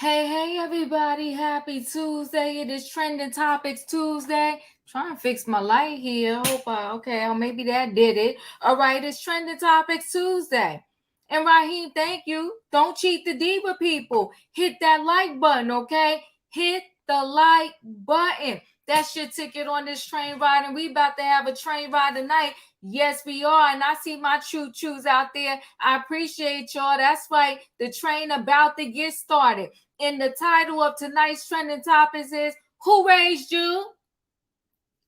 Hey, everybody. Happy Tuesday. It is Trending Topics Tuesday. Trying to fix my light here. Okay, maybe that did it. All right, it's Trending Topics Tuesday. And Raheem, thank you. Don't cheat the diva people. Hit that like button, okay? Hit the like button. That's your ticket on this train ride. And we about to have a train ride tonight. Yes, we are. And I see my choo-choos out there. I appreciate y'all. That's right. The train about to get started. And the title of tonight's trending topics is Who Raised You?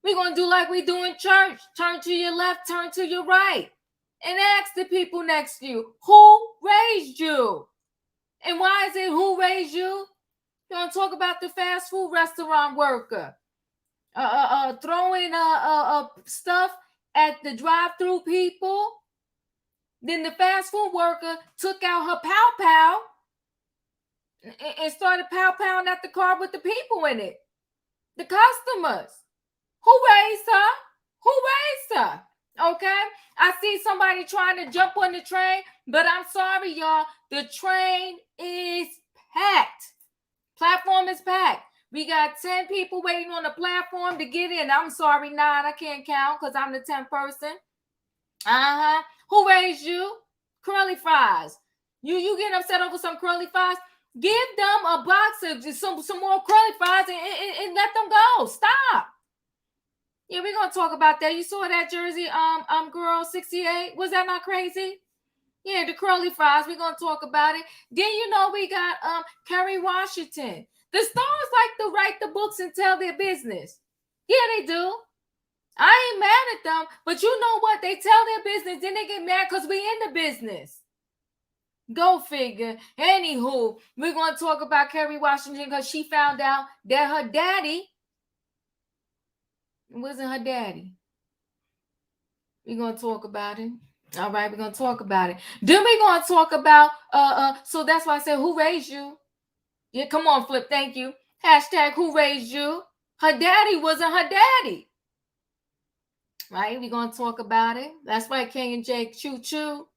We're going to do like we do in church. Turn to your left, turn to your right. And ask the people next to you, who raised you? And why is it who raised you? You're going to talk about the fast food restaurant worker. Throwing stuff at the drive-through people. Then the fast food worker took out her pow-pow and started pow-powing at the car with the people in it. The customers. Who raised her? Who raised her? Okay? I see somebody trying to jump on the train, but I'm sorry, y'all. The train is packed. Platform is packed. We got 10 people waiting on the platform to get in. I'm sorry, 9. I can't count because I'm the 10th person. Who raised you? Curly fries. You get upset over some curly fries? Give them a box of some more curly fries and let them go. Stop. Yeah, we're gonna talk about that. You saw that jersey, girl 68. Was that not crazy? Yeah, the curly fries. We're gonna talk about it. Then we got Kerry Washington. The stars like to write the books and tell their business. Yeah, they do. I ain't mad at them, but you know what? They tell their business, then they get mad because we in the business. Go figure. Anywho, we're going to talk about Kerry Washington because she found out that her daddy wasn't her daddy. We're going to talk about it. All right, we're going to talk about it. Then we're going to talk about, so that's why I said, who raised you? Yeah, come on, Flip, thank you. Hashtag who raised you? Her daddy wasn't her daddy. Right, we're going to talk about it. That's right, King and Jake, choo-choo.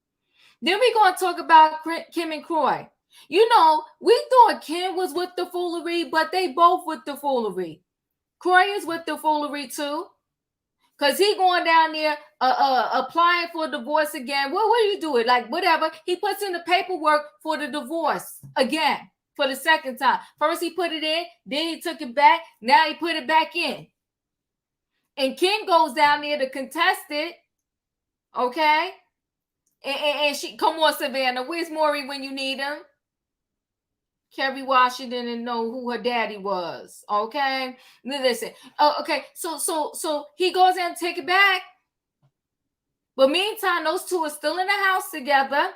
Then we're going to talk about Kim and Kroy. We thought Kim was with the foolery, but they both with the foolery. Kroy is with the foolery too. Because he going down there applying for divorce again. What do you do it? Like, whatever. He puts in the paperwork for the divorce again for the second time. First he put it in, then he took it back. Now he put it back in. And Kim goes down there to contest it. Okay? And she, come on, Savannah. Where's Maury when you need him? Kerry Washington didn't know who her daddy was. Okay, listen. Okay, so he goes in and take it back. But meantime, those two are still in the house together.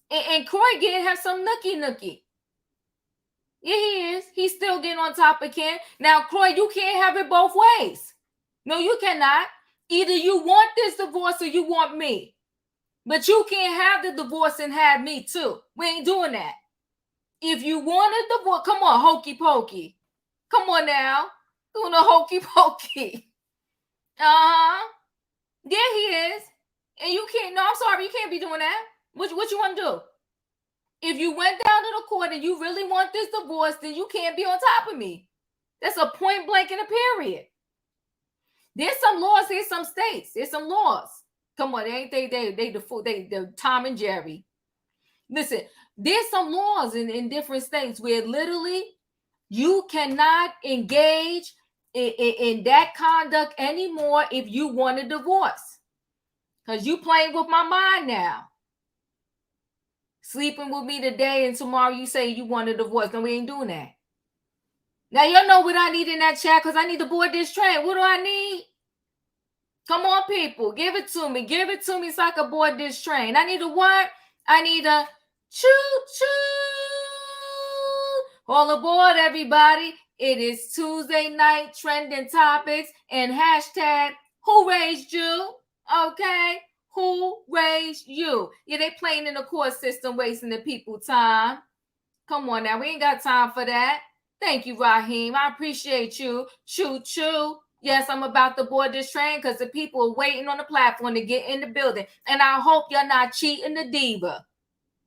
And Kroy getting her some nookie. Yeah, he is. He's still getting on top of Kim. Now, Kroy, you can't have it both ways. No, you cannot. Either you want this divorce or you want me. But you can't have the divorce and have me too. We ain't doing that. If you want a divorce, come on, hokey pokey. Come on now. Doing a hokey pokey. There he is. And you can't, no, I'm sorry, you can't be doing that. What you want to do? If you went down to the court and you really want this divorce, then you can't be on top of me. That's a point blank and a period. There's some laws, there's some states, there's some laws. Come on, ain't they the Tom and Jerry. Listen, there's some laws in different states where literally you cannot engage in that conduct anymore if you want a divorce. Because you playing with my mind now. Sleeping with me today and tomorrow you say you want a divorce. No, we ain't doing that. Now, you know what I need in that chat because I need to board this train. What do I need? Come on, people. Give it to me. Give it to me so I can board this train. I need a what? I need a choo-choo. All aboard, everybody. It is Tuesday night trending topics and hashtag who raised you? Okay. Who raised you? Yeah, they playing in the court system, wasting the people time. Come on now. We ain't got time for that. Thank you, Raheem. I appreciate you. Choo-choo. Yes, I'm about to board this train because the people are waiting on the platform to get in the building. And I hope you're not cheating the diva.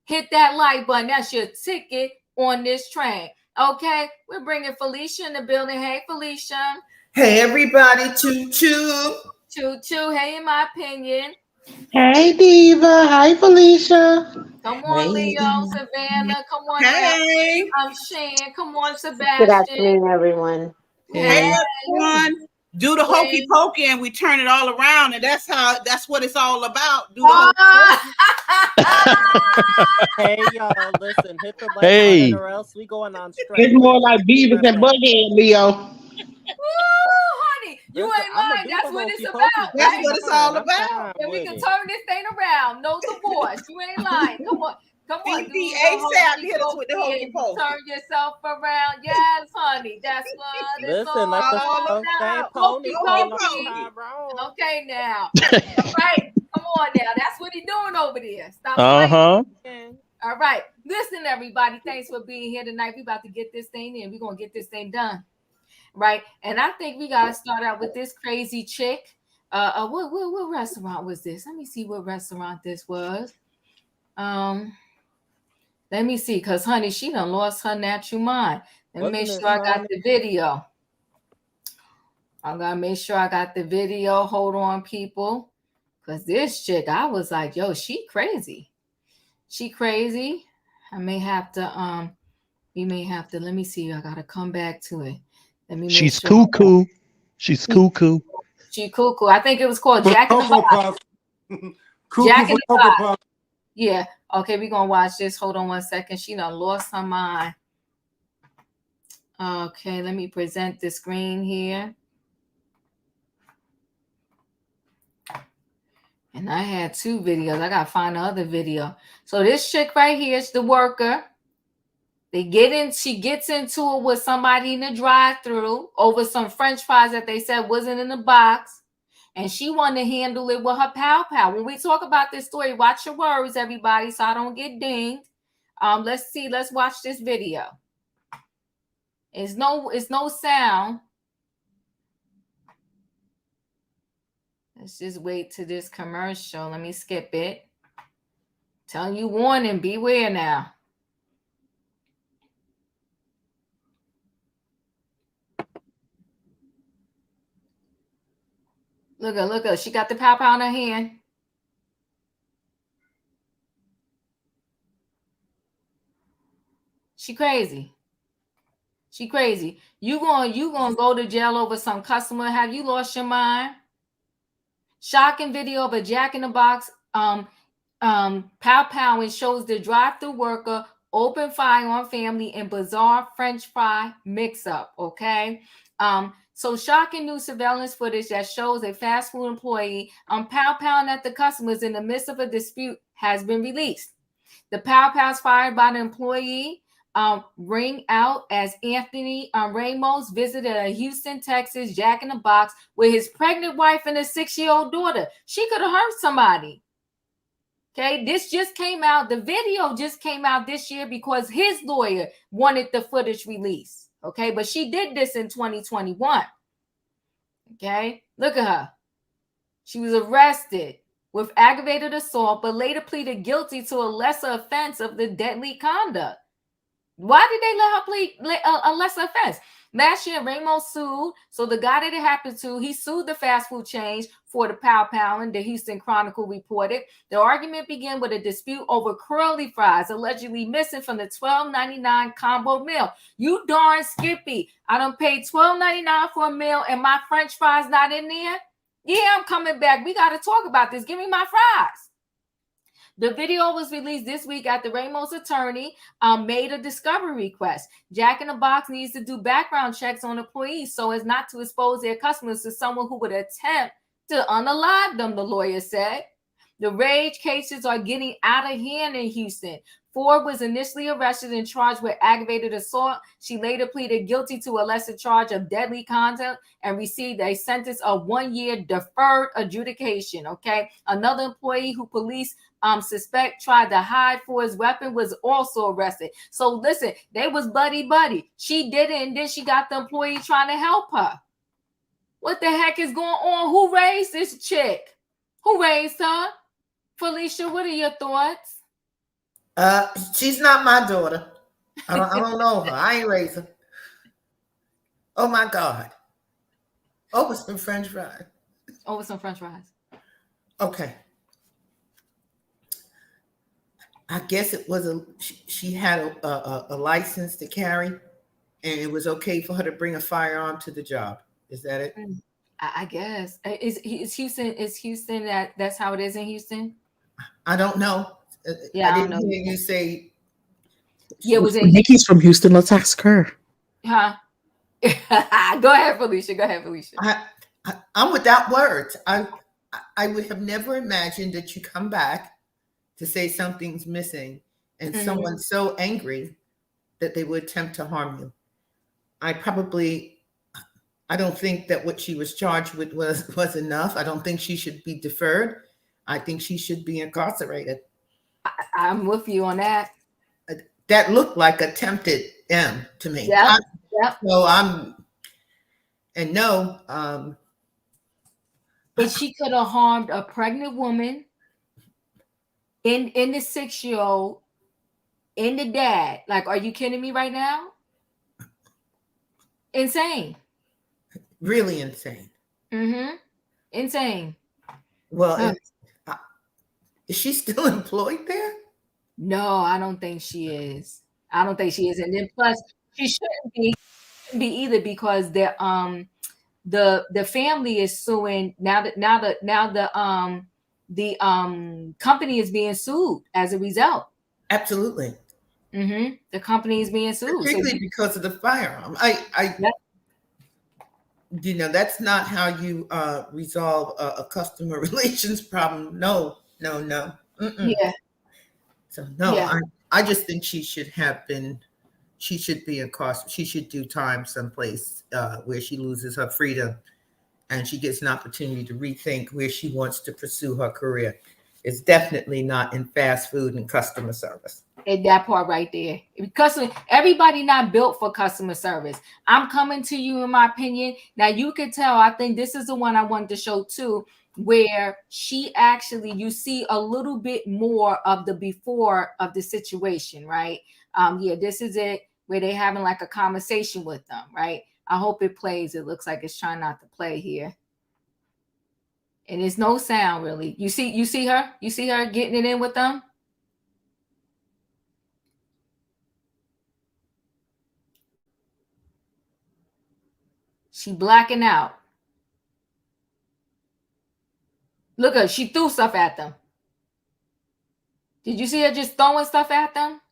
Hit that like button. That's your ticket on this train. Okay, we're bringing Felicia in the building. Hey, Felicia. Hey, everybody. Choo choo. Choo choo. Hey, in my opinion. Hey, Diva. Hi, Felicia. Come on, Leo, Savannah. Come on Hey. now. I'm Shan. Come on, Good Sebastian. afternoon, everyone. Hey, everyone. Do the hokey pokey and we turn it all around, and that's what it's all about. Do the hokey Hey y'all, listen, hit the like button or else we going on strike. It's more like Beavis and Butthead, Leo. Woo, honey, you Listen, ain't lying. That's what it's about, right? That's what it's all about. And we can turn this thing around. No divorce. You ain't lying. Come on. Come on, BP ASAP hit us with the hokey pokey. Turn yourself around. Yes, honey. That's what it's all like the about. pony. Okay, now. All right. Come on now. That's what he's doing over there. Stop playing. All right. Listen, everybody. Thanks for being here tonight. We about to get this thing in. We're going to get this thing done. Right. And I think we got to start out with this crazy chick. What restaurant was this? Let me see what restaurant this was. Let me see, because, honey, she done lost her natural mind. Let me make sure I got the video. I'm going to make sure I got the video. Hold on, people. Because this chick, I was like, yo, she crazy. She crazy. I may have to, we may have to, let me see. I got to come back to it. Let me She's cuckoo. She's cuckoo. She cuckoo. I think it was called Jack in the Box. Jack in the Box. Yeah. Okay, we're going to watch this. Hold on one second. She done lost her mind. Okay, let me present the screen here. And I had two videos. I got to find the other video. So this chick right here is the worker. She gets into it with somebody in the drive-thru over some French fries that they said wasn't in the box. And she wanted to handle it with her pal. When we talk about this story, watch your words, everybody, so I don't get dinged. Let's watch this video. It's no sound. Let's just wait to this commercial. Let me skip it. Telling you warning, beware now. Look her. She got the pal in her hand. She crazy. You gonna go to jail over some customer? Have you lost your mind? Shocking video of a Jack in the Box pow and shows the drive-thru worker open fire on family in bizarre French fry mix-up. Okay. So shocking new surveillance footage that shows a fast food employee pow at the customers in the midst of a dispute has been released. The pows fired by the employee ring out as Anthony Ramos visited a Houston, Texas Jack in the Box with his pregnant wife and a 6-year-old daughter. She could have hurt somebody. Okay, this just came out. The video just came out this year because his lawyer wanted the footage released. Okay, but she did this in 2021. Okay, look at her. She was arrested with aggravated assault, but later pleaded guilty to a lesser offense of the deadly conduct. Why did they let her plead a lesser offense? Last year, Ramos sued. So the guy that it happened to, he sued the fast food chain for the pow, the Houston Chronicle reported. The argument began with a dispute over curly fries allegedly missing from the $12.99 combo meal. You darn Skippy. I done paid $12.99 for a meal and my French fries not in there? Yeah, I'm coming back. We got to talk about this. Give me my fries. The video was released this week after Ramos' attorney made a discovery request. Jack in the Box needs to do background checks on employees so as not to expose their customers to someone who would attempt to unalive them, the lawyer said. The rage cases are getting out of hand in Houston. Ford was initially arrested and charged with aggravated assault. She later pleaded guilty to a lesser charge of deadly conduct and received a sentence of 1 year deferred adjudication. Okay. Another employee who police suspect tried to hide for his weapon was also arrested. So listen, they was buddy. She did it, and then she got the employee trying to help her. What the heck is going on? Who raised this chick? Who raised her? Felicia, what are your thoughts? She's not my daughter. I don't know her. I ain't raised her. Oh my God. Over some French fries. Over some French fries. Okay. I guess it was she had a license to carry, and it was okay for her to bring a firearm to the job. Is that it? I guess. Is Houston that's how it is in Houston? I don't know. Yeah, I don't didn't know. hear you say. Yeah, it was in. Nikki's from Houston. Let's ask her. Huh? Go ahead, Felicia. I'm without words. I would have never imagined that you come back to say something's missing and someone's so angry that they would attempt to harm you. I don't think that what she was charged with was enough. I don't think she should be deferred. I think she should be incarcerated. I'm with you on that. That looked like attempted M to me. Yep. So but she could have harmed a pregnant woman, in the 6-year-old, in the dad. Like, are you kidding me right now? Insane. Really insane. Insane. Well, is she still employed there? No, I don't think she is. And then plus, she shouldn't be either, because the family is suing now. The company is being sued as a result. Absolutely. The company is being sued, particularly because of the firearm. That's not how you resolve a customer relations problem. No. Yeah. So no, yeah. I just think she should be incarcerated. She should do time someplace where she loses her freedom and she gets an opportunity to rethink where she wants to pursue her career. It's definitely not in fast food and customer service. And that part right there. Because everybody not built for customer service. I'm coming to you in my opinion. Now you can tell, I think this is the one I wanted to show too, where she actually, you see a little bit more of the before of the situation, right? This is it, where they having like a conversation with them, right? I hope it plays. It looks like it's trying not to play here. And there's no sound really. You see her getting it in with them? She blacking out. Look at her. She threw stuff at them. Did you see her just throwing stuff at them?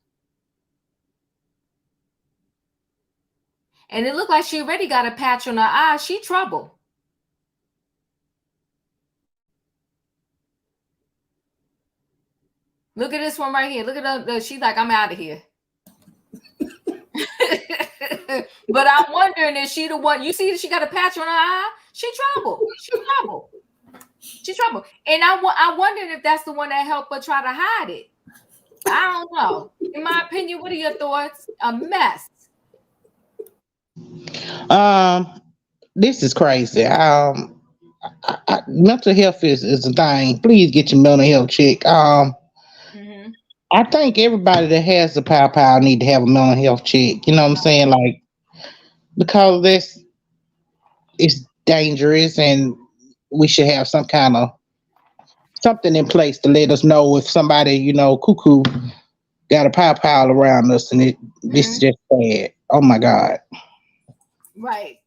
And it looked like she already got a patch on her eye. She trouble. Look at this one right here. Look at her. She's like, I'm out of here. But I'm wondering, is she the one? You see, she got a patch on her eye. She trouble. And I wondered if that's the one that helped her try to hide it. I don't know. In my opinion, what are your thoughts? A mess. This is crazy. Mental health is a thing. Please get your mental health check. I think everybody that has the power need to have a mental health check. You know what I'm saying? Like, because it's dangerous, and we should have some kind of something in place to let us know if somebody, cuckoo got a power around us, and this is just bad. Oh my God. Right.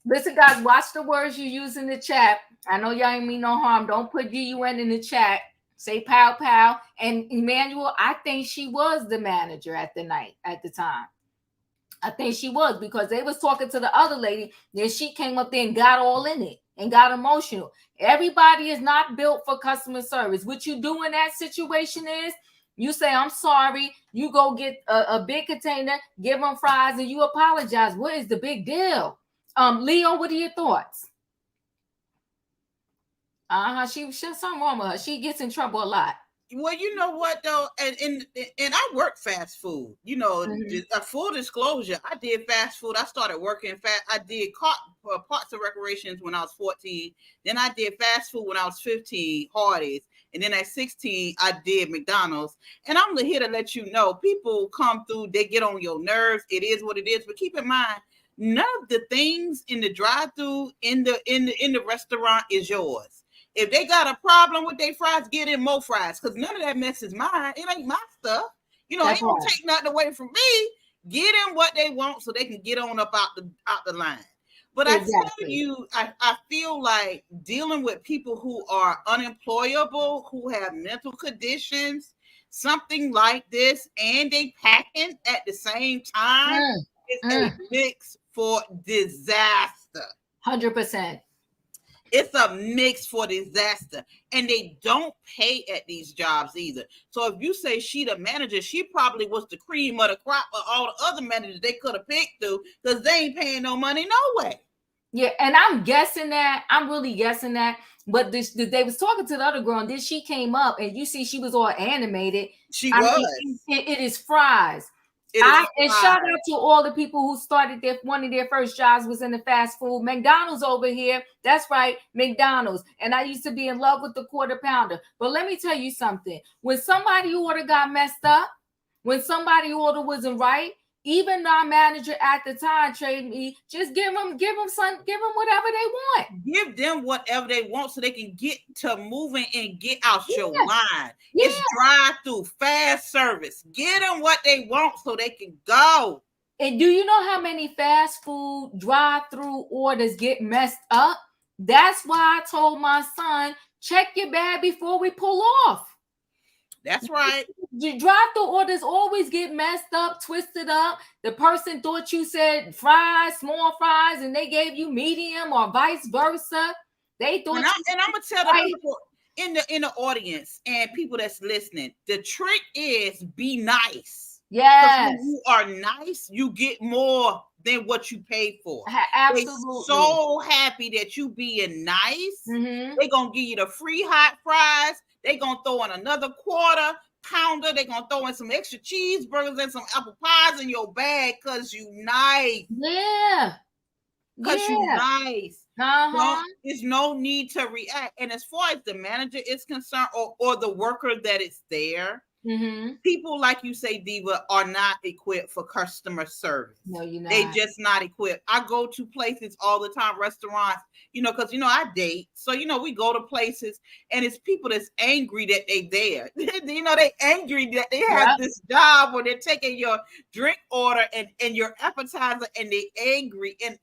Listen, guys, watch the words you use in the chat. I know y'all ain't mean no harm. Don't put GUN in the chat. Say pow. And Emmanuel, I think she was the manager at the time. I think she was, because they was talking to the other lady. Then she came up there and got all in it and got emotional. Everybody is not built for customer service. What you do in that situation is you say, I'm sorry. You go get a big container, give them fries, and you apologize. What is the big deal? Leo, what are your thoughts? She's something wrong with her. She gets in trouble a lot. Well, you know what though, and I work fast food. A full disclosure, I did fast food. I started working fast. I did Parks and Recreations when I was 14. Then I did fast food when I was 15, Hardee's, And then at 16, I did McDonald's. And I'm here to let you know, people come through, they get on your nerves. It is what it is. But keep in mind, none of the things in the drive-through in the restaurant is yours. If they got a problem with their fries, get in more fries, because none of that mess is mine. It ain't my stuff. You know, ain't gonna take nothing away from me. Get them what they want so they can get on up out the line. But exactly. I tell you, I feel like dealing with people who are unemployable, who have mental conditions, something like this, and they packing at the same time, it's a mix for disaster. 100%. It's a mix for disaster. And they don't pay at these jobs either. So if you say she the manager, she probably was the cream of the crop of all the other managers they could have picked through, because they ain't paying no money no way. Yeah, and I'm guessing that. I'm really guessing that. But they was talking to the other girl, and then she came up, and you see she was all animated. She was. It is fries. And shout out to all the people who started one of their first jobs was in the fast food. McDonald's over here. That's right, McDonald's. And I used to be in love with the quarter pounder. But let me tell you something. When somebody order got messed up, when somebody order wasn't right, even our manager at the time trained me, just give them whatever they want. Give them whatever they want so they can get to moving and get out your line. Yeah. It's drive-through, fast service. Get them what they want so they can go. And do you know how many fast food drive-through orders get messed up? That's why I told my son, check your bag before we pull off. That's right. The drive-through orders always get messed up, twisted up. The person thought you said fries, small fries, and they gave you medium, or vice versa. They thought. And I'm gonna tell the people in the audience and people that's listening, the trick is be nice. Yes. When you are nice, you get more than what you pay for. Absolutely. They're so happy that you being nice. Mm-hmm. They're gonna give you the free hot fries. They're going to throw in another quarter pounder. They're going to throw in some extra cheeseburgers and some apple pies in your bag because you nice. Yeah. Because you nice. Uh-huh. There's no need to react. And as far as the manager is concerned, or the worker that is there, mm-hmm. people, like you say, Diva, are not equipped for customer service. No, you're not. They just not equipped. I go to places all the time, restaurants, because, I date. So, we go to places and it's people that's angry that they there. They angry that they have this job, or they're taking your drink order and your appetizer, and they angry. And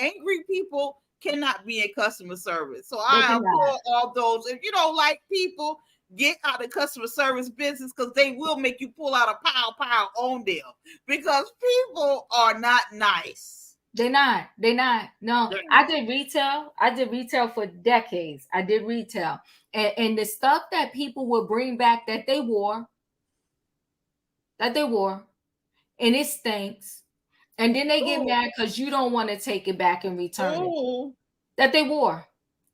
angry people cannot be in customer service. So I applaud all those. If you don't like people, get out of customer service business, because they will make you pull out a pow on them, because people are not nice. They're not. No, I did retail for decades. I did retail. And the stuff that people would bring back that they wore, and it stinks. And then they get mad because you don't want to take it back and return it. That they wore.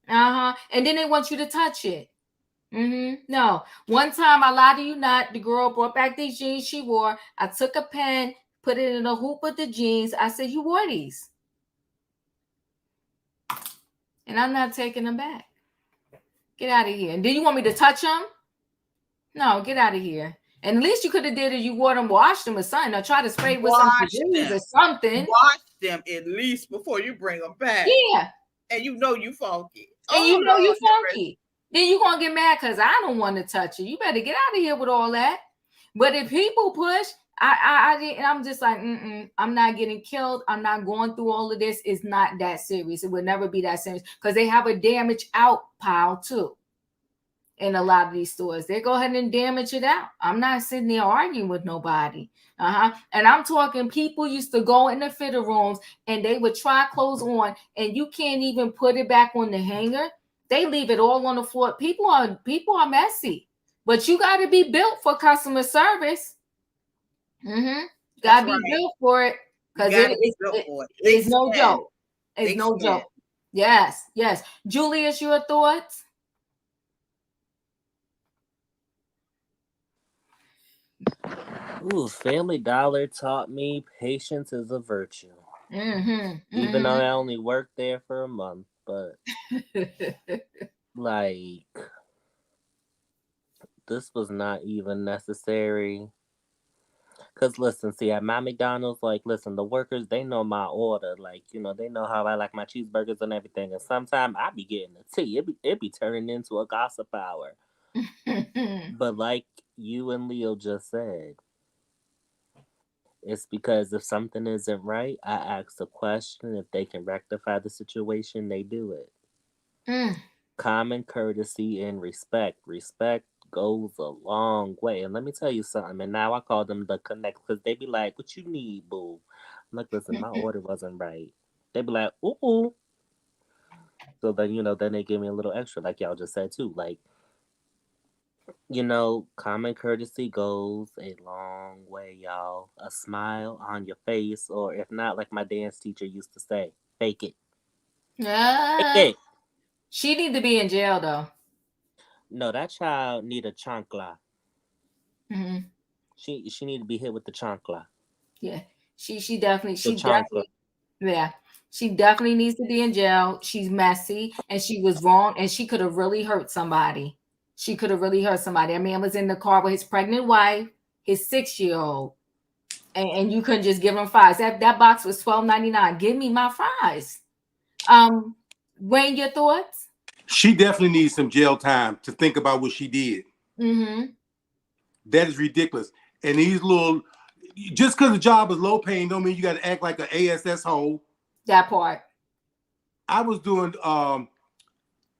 And then they want you to touch it. Mm-hmm. No. One time, I lied to you not, the girl brought back these jeans she wore. I took a pen, put it in the hoop of the jeans. I said, you wore these. And I'm not taking them back. Get out of here. And then you want me to touch them? No, get out of here. And at least you could have did it. You wore them, washed them or something. Or try to spray with some jeans or something. Wash them at least before you bring them back. Yeah. And you know you funky. And you know you funky. Then you're going to get mad because I don't want to touch it. You better get out of here with all that. But if people push, I'm just like, I'm not getting killed. I'm not going through all of this. It's not that serious. It would never be that serious, because they have a damage out pile too. In a lot of these stores, they go ahead and damage it out. I'm not sitting there arguing with nobody. And I'm talking, people used to go in the fitter rooms and they would try clothes on, and you can't even put it back on the hanger. They leave it all on the floor. People are messy, but you got to be built for customer service. Mm-hmm. Got to be built for it, because it's no joke. It's no joke. Yes. Julius, your thoughts? Ooh, Family Dollar taught me patience is a virtue. Mm-hmm. Even though I only worked there for a month, but like this was not even necessary. Cause listen, see at my McDonald's, like, listen, the workers they know my order, like, they know how I like my cheeseburgers and everything. And sometimes I be getting the tea. It be turning into a gossip hour. But like you and Leo just said, it's because if something isn't right, I ask a question. If they can rectify the situation, they do it. Common courtesy and respect. Respect goes a long way. And let me tell you something. And now I call them the connect because they be like, "What you need, boo?" I'm like, "Listen, my order wasn't right." They be like, "Ooh." So then they give me a little extra, like y'all just said too. Like, common courtesy goes a long way, y'all. A smile on your face, or if not, like my dance teacher used to say, fake it. Fake it. She need to be in jail though. No, that child need a chancla. Mm-hmm. She need to be hit with the chancla. Yeah, she definitely, yeah, she definitely needs to be in jail. She's messy and she was wrong, and she could have really hurt somebody. She could have really hurt somebody. That man was in the car with his pregnant wife, his 6-year-old, and you couldn't just give him fries. That box was $12.99. Give me my fries. Wayne, your thoughts? She definitely needs some jail time to think about what she did. Mm-hmm. That is ridiculous. And these little, just because the job is low paying, don't mean you got to act like an ASS hole. That part. I was doing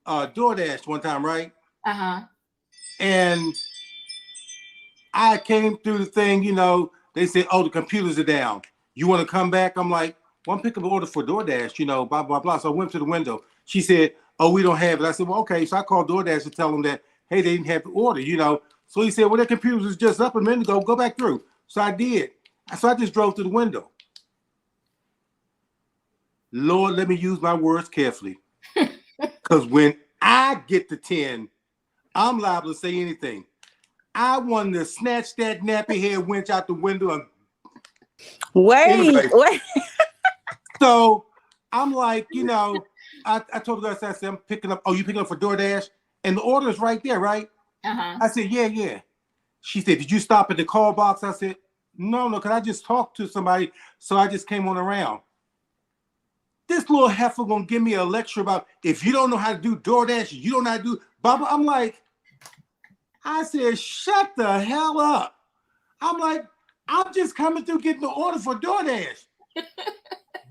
DoorDash one time, right? And I came through the thing, they said, "Oh, the computers are down. You want to come back?" I'm like, "Well, I'm picking up an order for DoorDash, blah, blah, blah." So I went to the window. She said, "Oh, we don't have it." I said, "Well, okay." So I called DoorDash to tell them that, hey, they didn't have the order, So he said, "Well, their computers was just up a minute ago. Go back through." So I did. So I just drove to the window. Lord, let me use my words carefully. Because when I get to 10, I'm liable to say anything. I wanted to snatch that nappy head winch out the window and wait. So I'm like, I told the guy, I said, "I'm picking up." "Oh, you picking up for DoorDash?" And the order is right there, right? I said, yeah. She said, "Did you stop at the call box?" I said, no, because I just talked to somebody, so I just came on around. This little heifer gonna give me a lecture about, if you don't know how to do DoorDash, you don't know how to do Baba. I'm like, I said, shut the hell up. I'm like, I'm just coming through getting the order for DoorDash.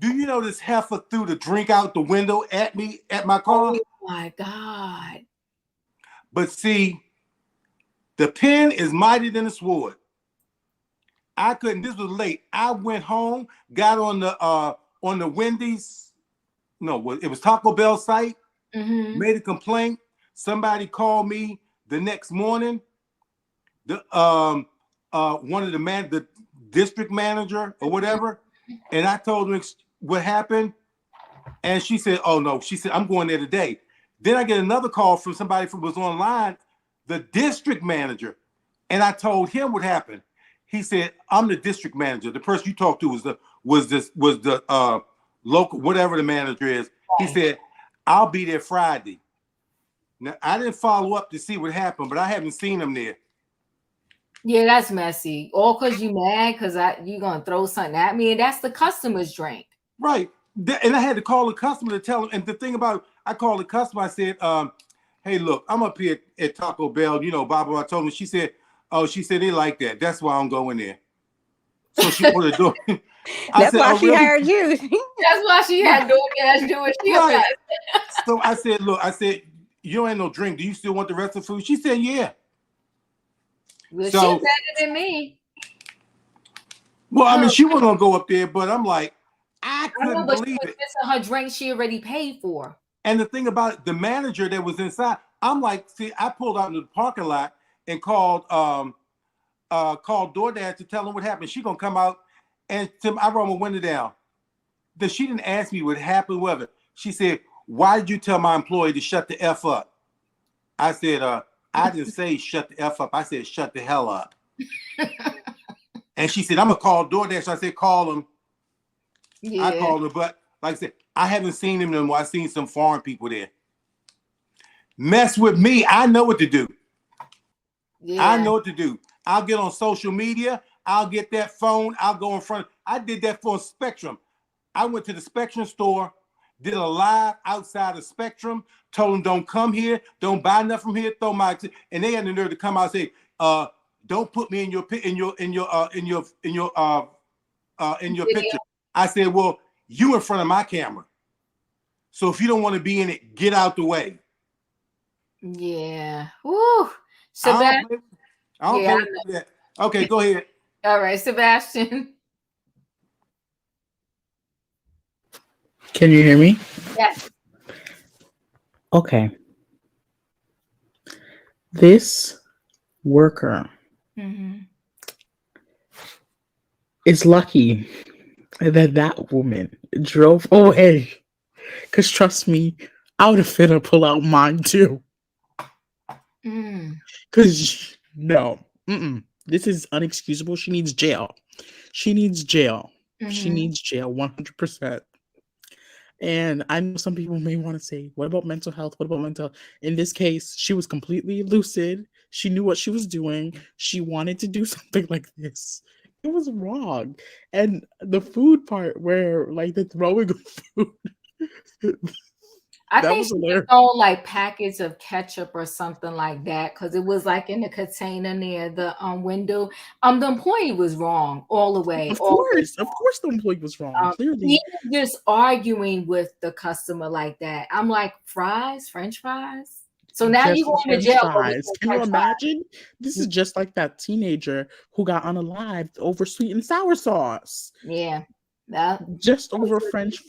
Do you know this heifer threw the drink out the window at me, at my car? Oh my God. But see, the pen is mightier than the sword. I couldn't, this was late. I went home, got on the Wendy's, no, it was Taco Bell site, made a complaint. Somebody called me the next morning. The one of the district manager or whatever, and I told her what happened, and she said, "Oh no," she said, "I'm going there today." Then I get another call from somebody who was online, the district manager, and I told him what happened. He said, "I'm the district manager. The person you talked to was the local, whatever the manager is." He said, "I'll be there Friday." Now I didn't follow up to see what happened, but I haven't seen him there. Yeah, that's messy. All because you mad because you gonna throw something at me, and that's the customer's drink. Right. And I had to call the customer to tell him. And the thing about, I called the customer, I said, "Hey, look, I'm up here at Taco Bell, Baba." I told him, she said, they like that. That's why I'm going there. So she put a door. That's why she hired you. That's why she had DoorDash doing shit. Right. So I said, "Look," I said, "You ain't no drink. Do you still want the rest of the food?" She said, "Yeah." Well, so, she's better than me. Well, I mean, she wasn't gonna go up there, but I'm like, I couldn't believe it. Her drink she already paid for. And the thing about it, the manager that was inside, I'm like, see, I pulled out into the parking lot and called DoorDash to tell them what happened. She gonna come out, and I rolled my window down. Then she didn't ask me what happened, whatever. She said, "Why did you tell my employee to shut the F up?" I said, "I didn't say shut the F up. I said shut the hell up." And she said, "I'm gonna call DoorDash." I said, "Call him." Yeah. I called her, but like I said, I haven't seen him anymore. I've seen some foreign people there. Mess with me, I know what to do. I know what to do. I'll get on social media. I'll get that phone. I'll go in front. I did that for Spectrum. I went to the Spectrum store, did a live outside of Spectrum, told them don't come here, don't buy nothing from here, throw my, and they had the nerve to come out and say, don't put me in your picture. I said, well, you in front of my camera. So if you don't want to be in it, get out the way. Yeah. Woo. I don't play with that. Okay, go ahead. All right, Sebastian. Can you hear me? Yes. Okay. This worker is lucky that woman drove away. Because trust me, I would have finna pull out mine too. Because no, this is unexcusable. She needs jail. She needs jail. She needs jail 100%. And I know some people may want to say, what about mental health? What about mental health? In this case, she was completely lucid. She knew what she was doing. She wanted to do something like this. It was wrong. And the food part where like the throwing of food. I think she stole like packets of ketchup or something like that because it was like in the container near the window. The employee was wrong all the way. Of course, the employee was wrong. Clearly, even just arguing with the customer like that. I'm like, fries, French fries. So now you going to jail. Can you imagine? This is just like that teenager who got unalived over sweet and sour sauce. Yeah, just over French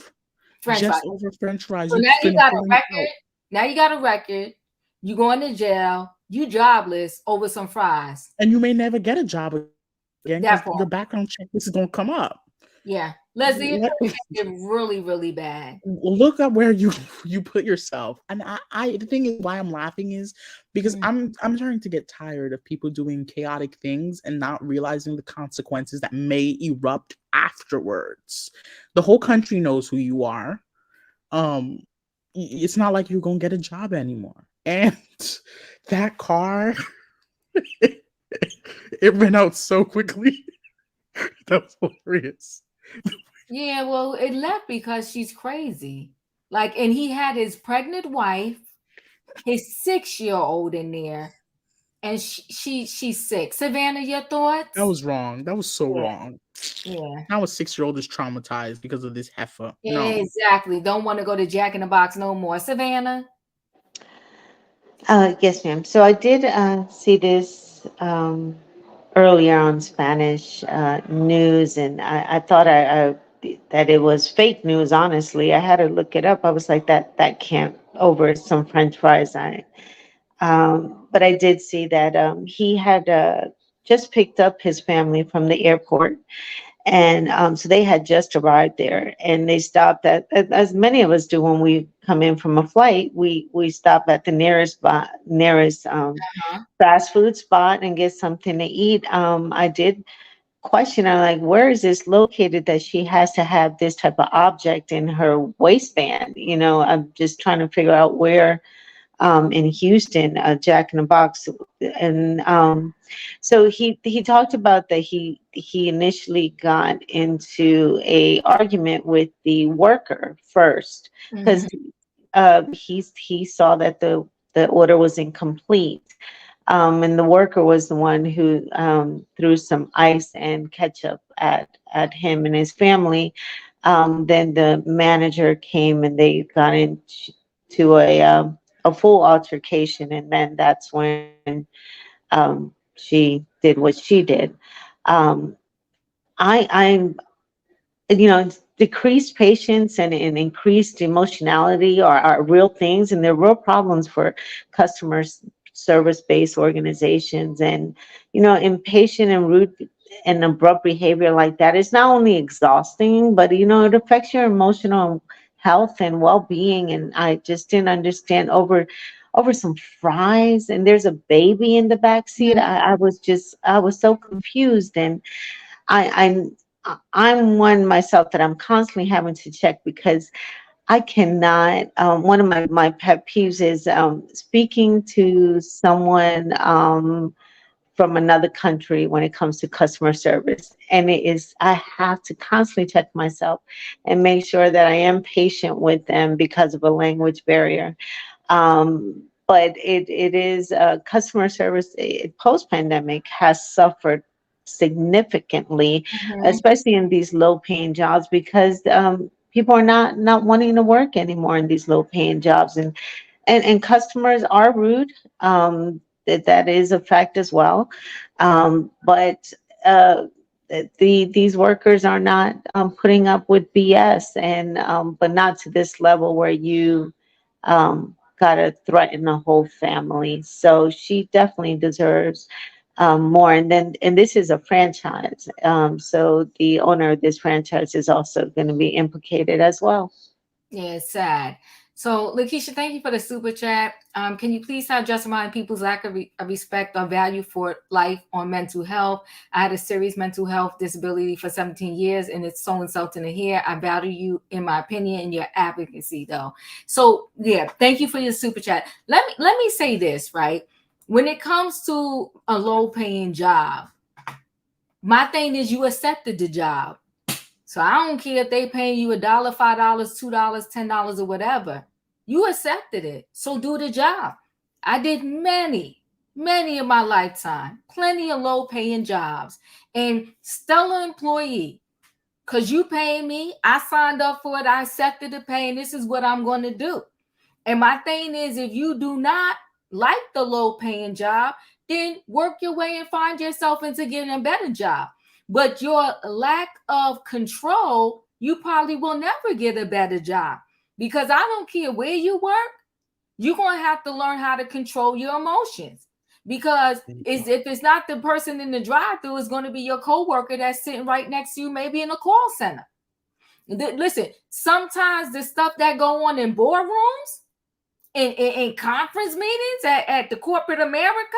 fries. So now you got a record. Now you got a record. You going to jail. You jobless over some fries. And you may never get a job again because your background check is going to come up. Yeah. Leslie, it's really, really bad. Look at where you put yourself. And I the thing is why I'm laughing is because I'm starting to get tired of people doing chaotic things and not realizing the consequences that may erupt afterwards. The whole country knows who you are. It's not like you're gonna get a job anymore. And that car it ran out so quickly. That was hilarious. Yeah, well, it left because she's crazy. Like, and he had his pregnant wife, his 6-year-old in there, and she's sick. Savannah, your thoughts? That was wrong. That was so wrong. Yeah. Now a 6-year-old is traumatized because of this heifer. Yeah, no. Exactly. Don't want to go to Jack in the Box no more. Savannah? Yes, ma'am. So I did see this earlier on Spanish news, and I thought that it was fake news. Honestly, I had to look it up. I was like, that can't over some French fries. But I did see that he had just picked up his family from the airport, and so they had just arrived there, and they stopped at, as many of us do when we come in from a flight, we stop at the nearest fast food spot and get something to eat. I did question her, like, where is this located that she has to have this type of object in her waistband? You know, I'm just trying to figure out where in Houston, Jack in the Box. And so he talked about that he initially got into a argument with the worker first because he saw that the order was incomplete. And the worker was the one who threw some ice and ketchup at him and his family. Then the manager came and they got into a full altercation, and then that's when she did what she did. I'm decreased patience and increased emotionality are real things, and they're real problems for customer service-based organizations. And impatient and rude and abrupt behavior like that is not only exhausting, but it affects your emotional health and well-being. And I just didn't understand over some fries, and there's a baby in the back seat. I was so confused. And I'm one myself that I'm constantly having to check because I cannot. One of my pet peeves is speaking to someone from another country when it comes to customer service. And I have to constantly check myself and make sure that I am patient with them because of a language barrier. But it is customer service post pandemic has suffered significantly, especially in these low paying jobs, because people are not wanting to work anymore in these low paying jobs, and customers are rude. That is a fact as well. But these workers are not putting up with BS, and but not to this level where you gotta threaten a whole family. So she definitely deserves more. And this is a franchise. So the owner of this franchise is also going to be implicated as well. Yeah, it's sad. So, Lakeisha, thank you for the super chat. Can you please have just remind people's lack of respect or value for life on mental health? I had a serious mental health disability for 17 years, and it's so insulting to hear. I value you, in my opinion, and your advocacy, though. So, yeah, thank you for your super chat. Let me say this, right? When it comes to a low-paying job, my thing is you accepted the job. So I don't care if they paying you $1, $5, $2, $10, or whatever. You accepted it. So do the job. I did many in my lifetime, plenty of low paying jobs, and stellar employee. Because you pay me, I signed up for it, I accepted the pay, and this is what I'm going to do. And my thing is, if you do not like the low paying job, then work your way and find yourself into getting a better job. But your lack of control, you probably will never get a better job, because I don't care where you work, you're going to have to learn how to control your emotions, because if it's not the person in the drive-thru, it's going to be your coworker that's sitting right next to you, maybe in a call center. Listen, sometimes the stuff that go on in boardrooms, in conference meetings at the corporate America,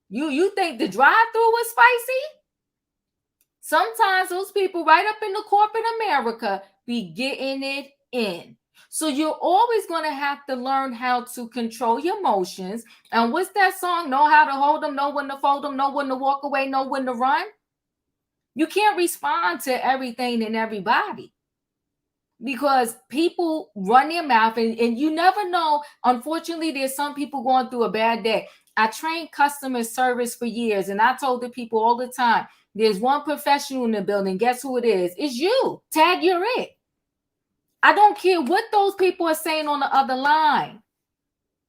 you think the drive-thru was spicy? Sometimes those people right up in the corporate America be getting it in. So you're always going to have to learn how to control your emotions. And what's that song? Know how to hold them, know when to fold them, know when to walk away, know when to run. You can't respond to everything and everybody, because people run their mouth, and you never know. Unfortunately, there's some people going through a bad day. I trained customer service for years, and I told the people all the time, there's one professional in the building. Guess who it is? It's you. Tag, you're it. I don't care what those people are saying on the other line,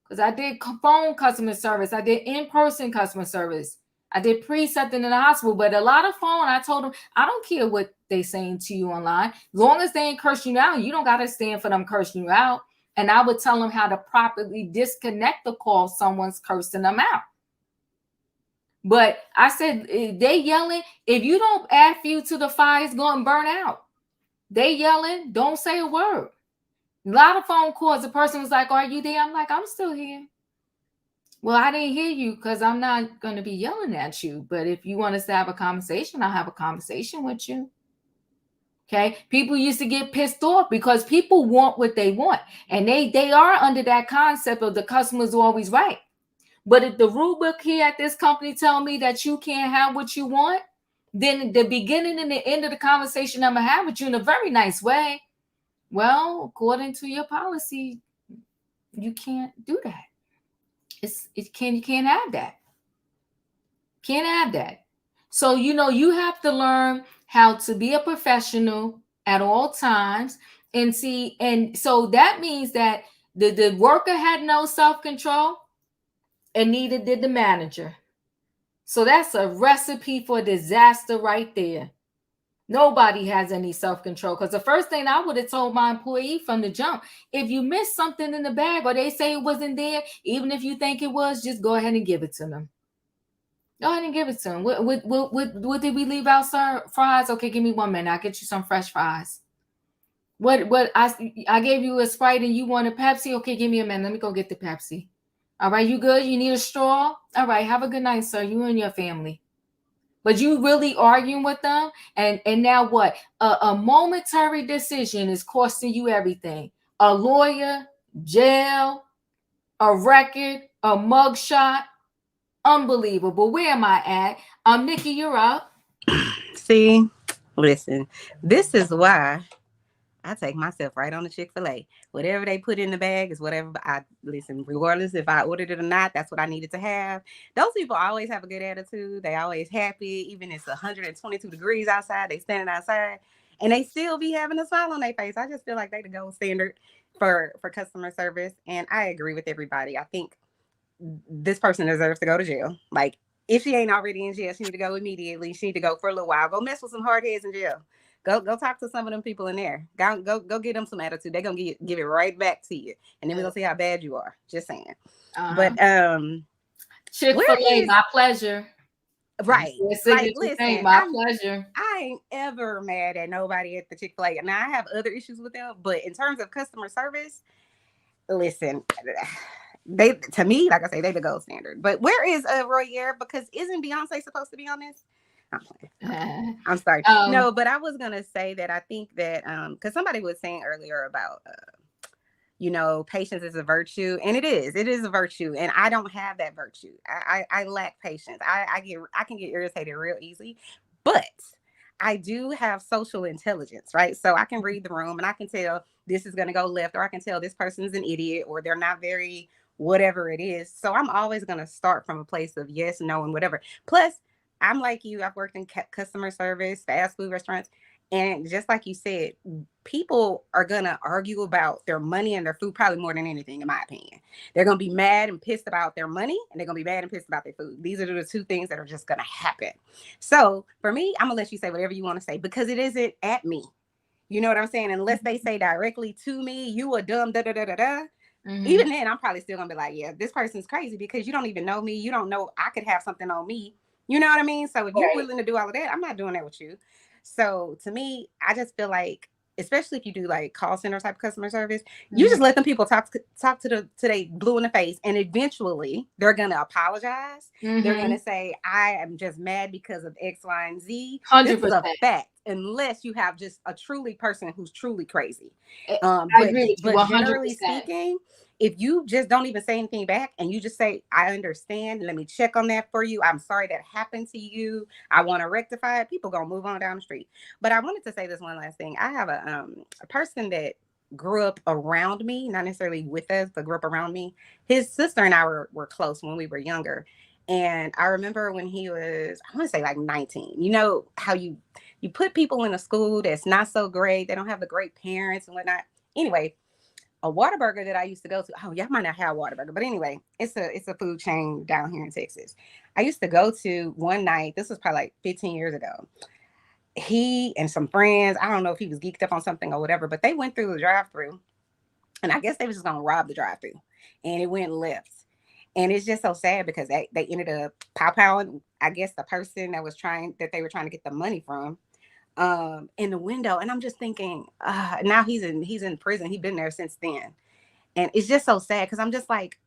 because I did phone customer service. I did in-person customer service. I did something in the hospital, but a lot of phone, I told them, I don't care what they saying to you online. As long as they ain't cursing you out, you don't got to stand for them cursing you out. And I would tell them how to properly disconnect the call if someone's cursing them out. But I said, they yelling, if you don't add fuel to the fire, it's going to burn out. They yelling, don't say a word. A lot of phone calls, the person was like, are you there? I'm like, I'm still here. Well, I didn't hear you because I'm not going to be yelling at you. But if you want us to have a conversation, I'll have a conversation with you. Okay. People used to get pissed off because people want what they want. And they are under that concept of the customer's always right. But if the rule book here at this company tell me that you can't have what you want, then the beginning and the end of the conversation I'm going to have with you in a very nice way. Well, according to your policy, you can't do that. You can't have that. Can't have that. So, you have to learn how to be a professional at all times and see. And so that means that the worker had no self-control, and neither did the manager. So that's a recipe for disaster right there. Nobody has any self-control, because the first thing I would have told my employee from the jump, if you miss something in the bag or they say it wasn't there, even if you think it was, just go ahead and give it to them. Go ahead and give it to them. What did we leave out, sir? Fries? Okay, give me 1 minute. I'll get you some fresh fries. What I gave you a Sprite and you want a Pepsi? Okay, give me a minute. Let me go get the Pepsi. All right, you good? You need a straw? All right, have a good night, sir. You and your family. But you really arguing with them, and now what? A momentary decision is costing you everything. A lawyer, jail, a record, a mugshot, Unbelievable. Where am I at? Nikki, you're up. See, listen, this is why I take myself right on the Chick-fil-A. Whatever they put in the bag is whatever I listen, regardless if I ordered it or not, that's what I needed to have. Those people always have a good attitude. They always happy, even if it's 122 degrees outside, they standing outside and they still be having a smile on their face. I just feel like they the gold standard for customer service. And I agree with everybody. I think this person deserves to go to jail. Like, if she ain't already in jail, she need to go immediately. She need to go for a little while. Go mess with some hard heads in jail. Go talk to some of them people in there. Go get them some attitude. They're gonna give it right back to you. And then we're gonna see how bad you are. Just saying. But Chick-fil-A, my pleasure. Right. Like, listen, my pleasure. I ain't ever mad at nobody at the Chick-fil-A. Now I have other issues with them, but in terms of customer service, listen, they, to me, like I say, they the gold standard. But where is Royer? Because isn't Beyonce supposed to be on this? I'm sorry. No, but I was gonna say that I think that because somebody was saying earlier about patience is a virtue, and it is a virtue, and I don't have that virtue. I lack patience. I can get irritated real easily, but I do have social intelligence, right? So I can read the room and I can tell this is gonna go left, or I can tell this person's an idiot, or they're not very whatever it is. So I'm always gonna start from a place of yes, no, and whatever. Plus, I'm like you. I've worked in customer service, fast food restaurants. And just like you said, people are going to argue about their money and their food probably more than anything, in my opinion. They're going to be mad and pissed about their money, and they're going to be mad and pissed about their food. These are the two things that are just going to happen. So for me, I'm going to let you say whatever you want to say because it isn't at me. You know what I'm saying? Unless they say directly to me, you a dumb da-da-da-da-da. Mm-hmm. Even then, I'm probably still going to be like, yeah, this person's crazy because you don't even know me. You don't know I could have something on me. You know what I mean? So if you're willing to do all of that, I'm not doing that with you. So to me, I just feel like, especially if you do like call center type customer service, you just let them people talk to they blue in the face, and eventually they're gonna apologize. Mm-hmm. They're gonna say, "I am just mad because of X, Y, and Z." 100%. This is a fact, unless you have just a truly person who's truly crazy. I agree with you 100%. Generally speaking, if you just don't even say anything back and you just say, I understand, let me check on that for you. I'm sorry that happened to you. I want to rectify it. People going to move on down the street. But I wanted to say this one last thing. I have a person that grew up around me, not necessarily with us, but grew up around me. His sister and I were close when we were younger. And I remember when he was, I want to say like 19, you know how you put people in a school that's not so great. They don't have the great parents and whatnot. Anyway, a Whataburger that I used to go to. Oh, y'all might not have Whataburger, but anyway, it's a food chain down here in Texas. I used to go to one night. This was probably like 15 years ago. He and some friends, I don't know if he was geeked up on something or whatever, but they went through the drive-thru, and I guess they was just gonna rob the drive-thru, and it went left. And it's just so sad because they ended up pow-powing, I guess, the person that they were trying to get the money from. In the window, and I'm just thinking, now he's in prison. He's been there since then, and it's just so sad because I'm just like,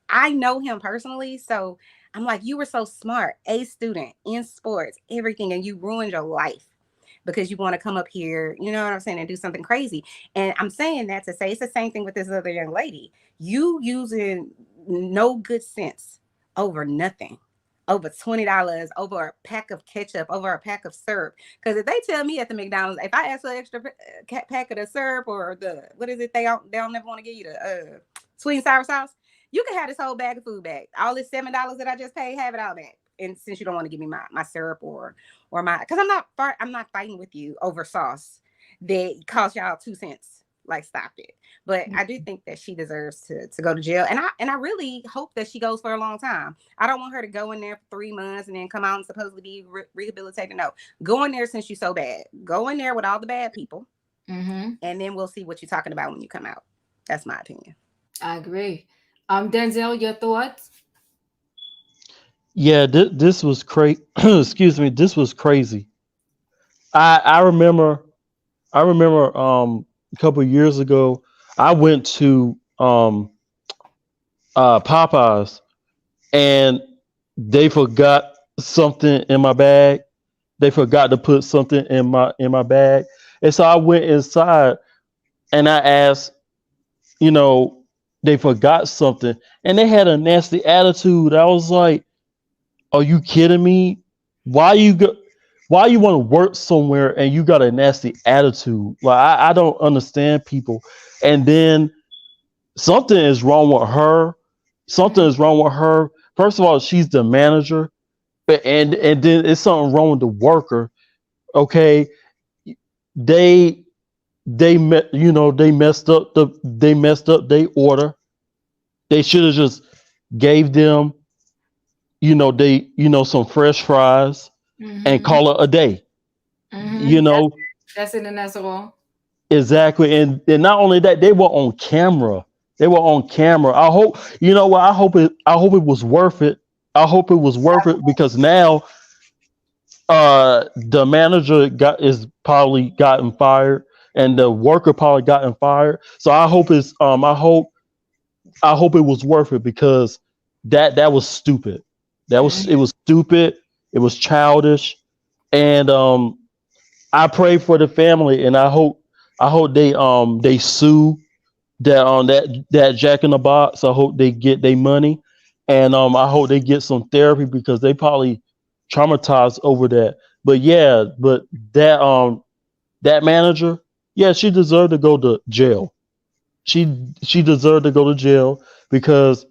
I know him personally, so I'm like, you were so smart, A student in sports, everything, and you ruined your life because you want to come up here, you know what I'm saying, and do something crazy. And I'm saying that to say it's the same thing with this other young lady. You using no good sense over nothing. Over $20, over a pack of ketchup, over a pack of syrup. Because if they tell me at the McDonald's, if I ask for an extra pack of the syrup or what is it, they don't never want to give you the sweet and sour sauce, you can have this whole bag of food back. All this $7 that I just paid, have it all back. And since you don't want to give me my syrup or my, because I'm not fighting with you over sauce that cost y'all 2 cents. Like, stop it. But I do think that she deserves to go to jail. And I really hope that she goes for a long time. I don't want her to go in there for 3 months and then come out and supposedly be rehabilitated. No, go in there since you're so bad. Go in there with all the bad people. Mm-hmm. And then we'll see what you're talking about when you come out. That's my opinion. I agree. Denzel, your thoughts? Yeah, this was crazy. Excuse me. This was crazy. I remember a couple of years ago, I went to Popeyes, and they forgot something in my bag. They forgot to put something in my bag, and so I went inside and I asked, they forgot something, and they had a nasty attitude. I was like, Are you kidding me? Why you go? Why you want to work somewhere and you got a nasty attitude? Like I don't understand people. And then something is wrong with her. Something is wrong with her. First of all, she's the manager, and then it's something wrong with the worker. Okay, they they messed up they order. They should have just gave them some fresh fries and call it a day. You know That's it, and that's all. exactly, and not only that, they were on camera. They were on camera. I hope what I hope it was worth it. I hope it was worth it because now the manager is probably gotten fired and the worker probably gotten fired. So I hope it's I hope it was worth it because that was stupid. It was stupid. It was childish, and I pray for the family, and I hope they sue that Jack in the Box. I hope they get their money, and I hope they get some therapy because they probably traumatized over that. But yeah, but that manager, yeah, she deserved to go to jail. She deserved to go to jail because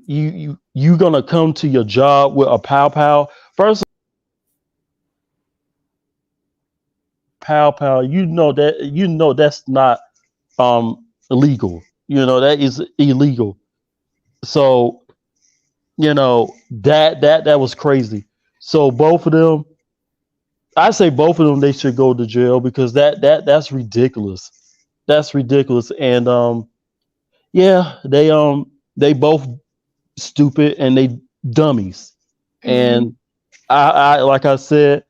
you gonna come to your job with a pow pow. First pow pow, that's not illegal. That is illegal. So that was crazy. So both of them, I say both of them, they should go to jail because that's ridiculous. That's ridiculous. And yeah, they both stupid and they dummies. And I like I said,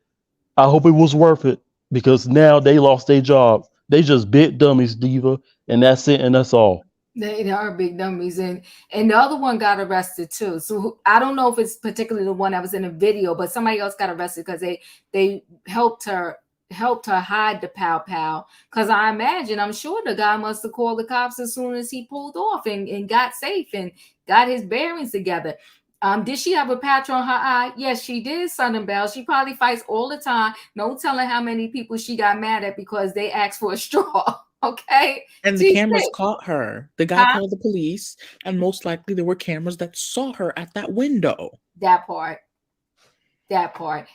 I hope it was worth it because now they lost their job. They just bit dummies, Diva, and that's it, and that's all. They are big dummies, and the other one got arrested too. So I don't know if it's particularly the one that was in the video, but somebody else got arrested because they helped her hide the pow pow. Because I'm sure the guy must have called the cops as soon as he pulled off and got safe and got his bearings together. Did she have a patch on her eye? Yes, she did, Southern Belle. She probably fights all the time. No telling how many people she got mad at because they asked for a straw. Okay. And the cameras caught her. The guy called the police, and most likely there were cameras that saw her at that window. That part.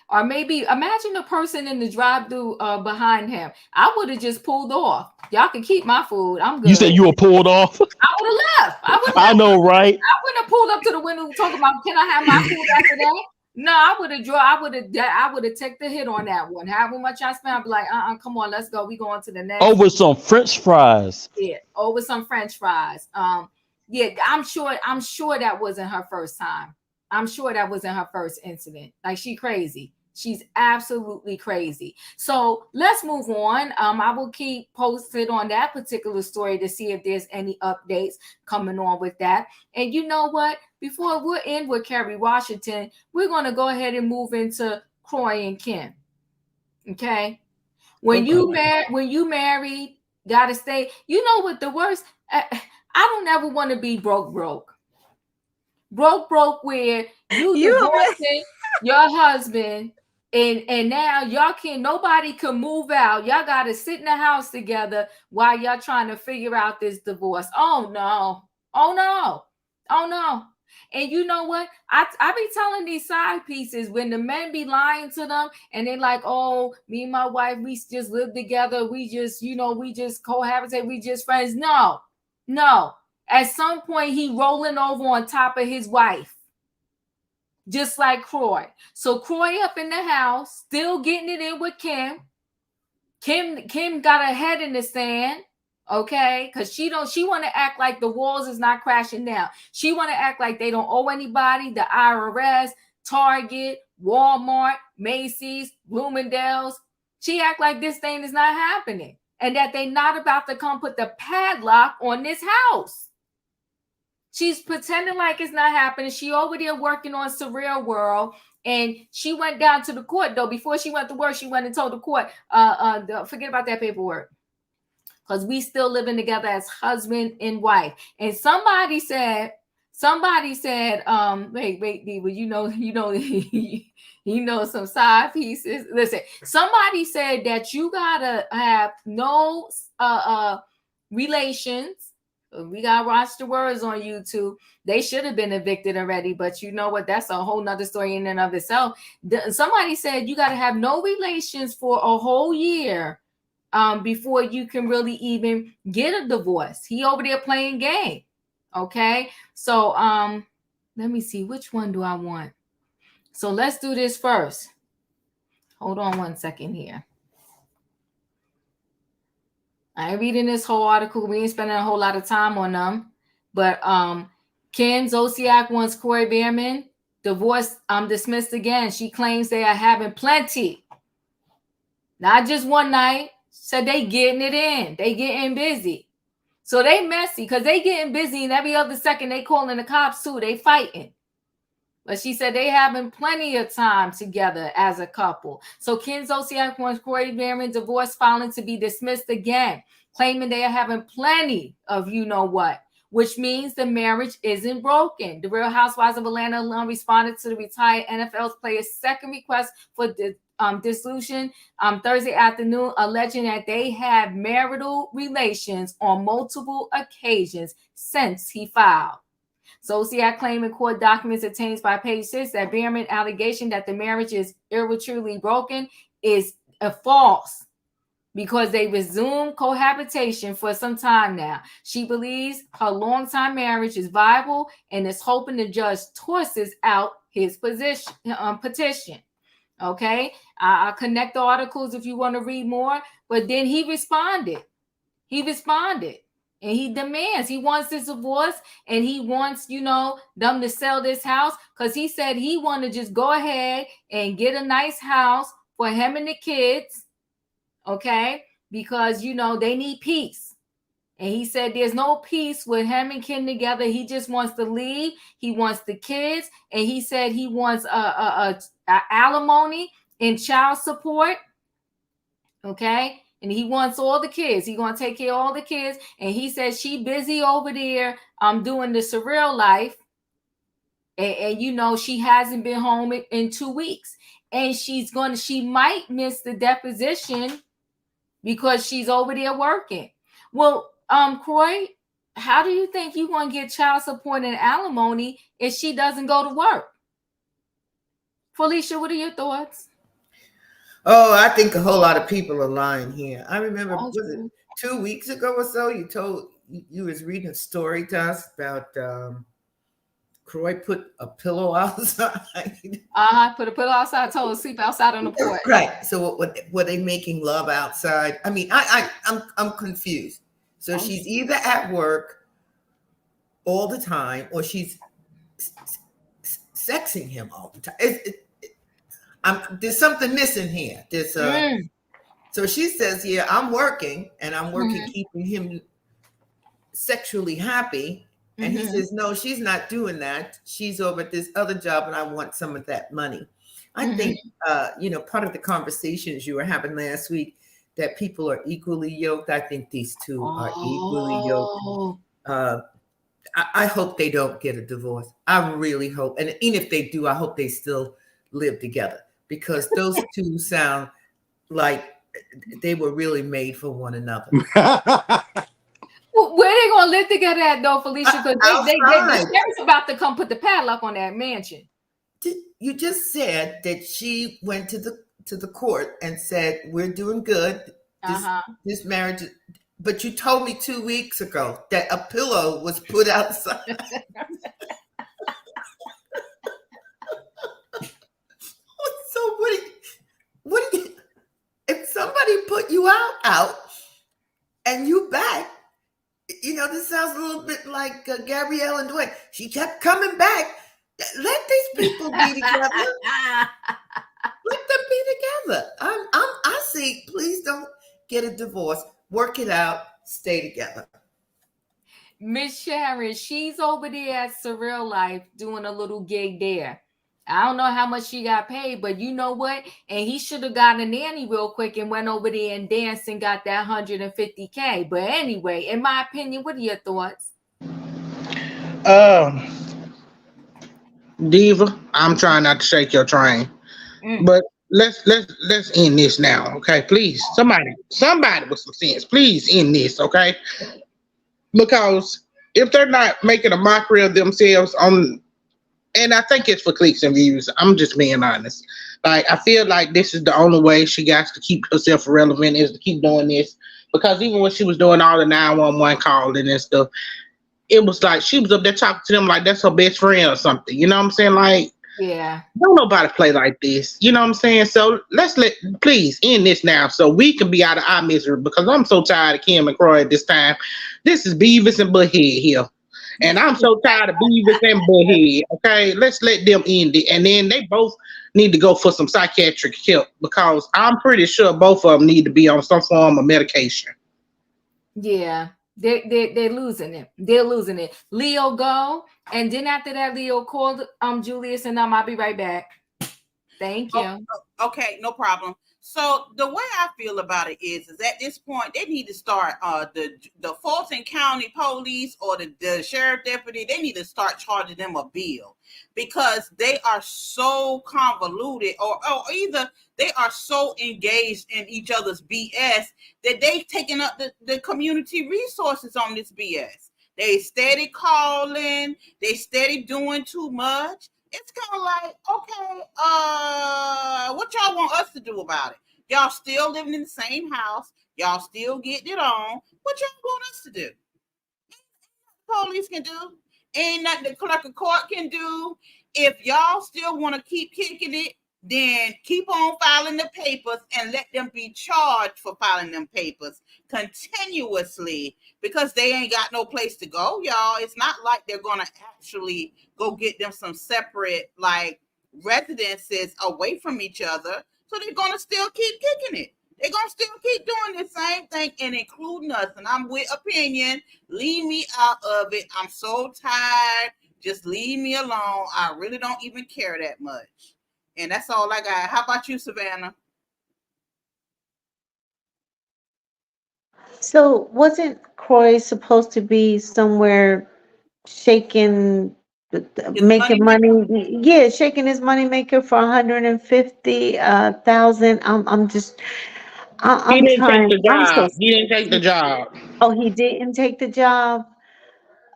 Or maybe imagine the person in the drive-thru behind him. I would have just pulled off. Y'all can keep my food. I'm good. You said you were pulled off? I would have left. I know, right? I wouldn't have pulled up to the window talking about, can I have my food after that? No, I would have taken the hit on that one. However much I spent, I'd be like, come on, let's go. We going to the next. Over some French fries. Yeah, over some French fries. Yeah, I'm sure that wasn't her first time. I'm sure that wasn't her first incident. Like, she crazy. She's absolutely crazy. So let's move on. I will keep posted on that particular story to see if there's any updates coming on with that. And you know what? Before we're in with Kerry Washington, we're going to go ahead and move into Kroy and Kim. Okay? When you married, gotta stay. You know what the worst? I don't ever want to be broke. Broke where you divorcing your husband and now nobody can move out. Y'all gotta sit in the house together while y'all trying to figure out this divorce. Oh no. And you know what? I be telling these side pieces when the men be lying to them and they like, oh, me and my wife, we just live together. We just cohabitate. We just friends. No. At some point, he rolling over on top of his wife. Just like Kroy. So Kroy up in the house, still getting it in with Kim. Kim got her head in the sand. Okay, because she want to act like the walls is not crashing down. She want to act like they don't owe anybody. The IRS, Target, Walmart, Macy's, Bloomingdale's. She act like this thing is not happening and that they not about to come put the padlock on this house. She's pretending like it's not happening. She over there working on Surreal World. And she went down to the court, though. Before she went to work, she went and told the court, forget about that paperwork. Because we still living together as husband and wife. And somebody said Somebody said, wait, Diva, you know some side pieces. Listen, somebody said that you gotta have no relations. We gotta watch the words on YouTube. They should have been evicted already, but you know what? That's a whole nother story in and of itself. Somebody said you gotta have no relations for a whole year before you can really even get a divorce. He over there playing game. Okay, so let me see, which one do I want? So let's do this first. Hold on one second here. I ain't reading this whole article. We ain't spending a whole lot of time on them. But Ken Zosiak wants Kroy Biermann divorce dismissed again. She claims they are having plenty. Not just one night. Said they getting it in. They getting busy. So they messy because they getting busy, and every other second they calling the cops too. They fighting. But she said they having plenty of time together as a couple. So Ken Zosiak wants Kroy Biermann divorce filing to be dismissed again, claiming they are having plenty of you know what, which means the marriage isn't broken. The Real Housewives of Atlanta responded to the retired NFL player's second request for dissolution Thursday afternoon, alleging that they had marital relations on multiple occasions since he filed. Zosiak claimed in court documents obtained by Page 6 that Biermann allegation that the marriage is irretrievably broken is false because they resumed cohabitation for some time now. She believes her longtime marriage is viable and is hoping the judge tosses out his petition. Okay, I'll connect the articles if you want to read more. But then he responded. And he demands, he wants this divorce, and he wants, them to sell this house because he said he want to just go ahead and get a nice house for him and the kids, okay? Because, they need peace. And he said there's no peace with him and Ken together. He just wants to leave. He wants the kids. And he said he wants a alimony and child support, okay? And he wants all the kids. He's going to take care of all the kids. And he says she busy over there doing the surreal life. And she hasn't been home in 2 weeks. And she might miss the deposition because she's over there working. Well, Kroy, how do you think you're going to get child support and alimony if she doesn't go to work? Felicia, what are your thoughts? Oh, I think a whole lot of people are lying here. I remember, was it 2 weeks ago or so, you was reading a story to us about Kroy put a pillow outside. Put a pillow outside, told her to sleep outside on the porch. Right. So were they making love outside? I mean, I'm confused. So she's either at work all the time or she's sexing him all the time. There's something missing here. So she says, yeah, I'm working and I'm working keeping him sexually happy. And he says, no, she's not doing that. She's over at this other job and I want some of that money. I think, part of the conversations you were having last week that people are equally yoked. I think these two are equally yoked. I hope they don't get a divorce. I really hope. And even if they do, I hope they still live together. Because those two sound like they were really made for one another. Well, where they gonna live together at though, Felicia? Because the sheriff's about to come put the padlock on that mansion. You just said that she went to the court and said we're doing good. This marriage, but you told me 2 weeks ago that a pillow was put outside. So what do you, if somebody put you out and you back, this sounds a little bit like Gabrielle and Dwayne. She kept coming back. Let these people be together. Let them be together. I say, please don't get a divorce. Work it out. Stay together. Miss Sharon, she's over there at Surreal Life doing a little gig there. I don't know how much she got paid, but you know what? And he should have gotten a nanny real quick and went over there and danced and got that $150K. But anyway, in my opinion, what are your thoughts? Diva, I'm trying not to shake your train, but let's end this now, okay? Please, somebody with some sense, please end this, okay? Because if they're not making a mockery of themselves on, and I think it's for clicks and views. I'm just being honest. Like I feel like this is the only way she got to keep herself relevant is to keep doing this. Because even when she was doing all the 911 calling and stuff, it was like she was up there talking to them like that's her best friend or something. You know what I'm saying? Like, Yeah. don't nobody play like this. You know what I'm saying? So please end this now so we can be out of our misery because I'm so tired of Kim and Kroy at this time. This is Beavis and Butthead here. And I'm so tired of Beavis and Butthead. Okay, let's let them end it. And then they both need to go for some psychiatric help because I'm pretty sure both of them need to be on some form of medication. Yeah. They're losing it. They're losing it. Leo, go. And then after that, Leo called Julius and I'll be right back. Thank you. Okay, no problem. So the way I feel about it is at this point they need to start the Fulton County Police or the sheriff deputy. They need to start charging them a bill because they are so convoluted, or either they are so engaged in each other's BS that they've taken up the community resources on this BS. They steady calling. They steady doing too much. It's kind of like, okay, what y'all want us to do about it? Y'all still living in the same house. Y'all still getting it on. What y'all want us to do? Police can do. Ain't nothing the clerk of court can do. If y'all still want to keep kicking it, then keep on filing the papers and let them be charged for filing them papers continuously because they ain't got no place to go, y'all. It's not like they're going to actually go get them some separate like residences away from each other. So they're going to still keep kicking it. They're going to still keep doing the same thing and including us. And I'm with opinion. Leave me out of it. I'm so tired. Just leave me alone. I really don't even care that much. And that's all I got. How about you, Savannah? So wasn't Kroy supposed to be somewhere shaking, making money? Yeah, shaking his money maker for 150,000. I'm just, He I'm didn't take trying. the I'm so. job. He didn't take the job. Oh, he didn't take the job.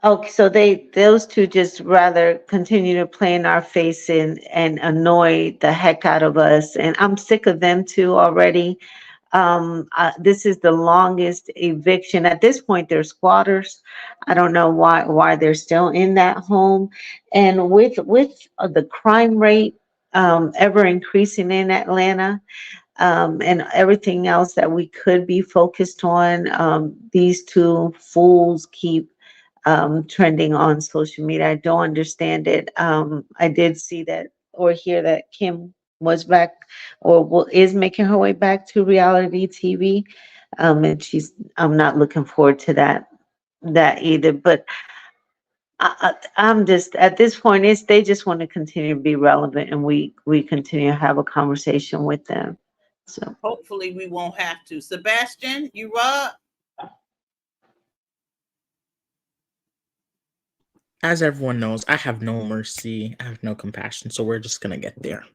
Okay, so those two just rather continue to play in our face and annoy the heck out of us, and I'm sick of them too already. This is the longest eviction. At this point, they're squatters. I don't know why they're still in that home, and with the crime rate ever increasing in Atlanta, and everything else that we could be focused on, these two fools keep trending on social media. I don't understand it. I did see that or hear that Kim was back is making her way back to reality TV. And I'm not looking forward to that either. But I'm just at this point, they just want to continue to be relevant, and we continue to have a conversation with them. So hopefully we won't have to. Sebastian, you up? As everyone knows, I have no mercy. I have no compassion. So we're just gonna get there.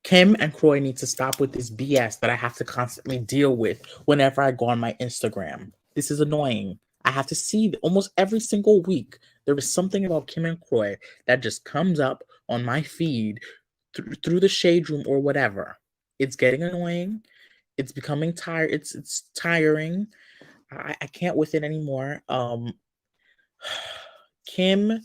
Kim and Kroy need to stop with this BS that I have to constantly deal with whenever I go on my Instagram. This is annoying. I have to see almost every single week. There is something about Kim and Kroy that just comes up on my feed through the shade room or whatever. It's getting annoying. It's becoming tired. It's tiring. I can't with it anymore. Kim,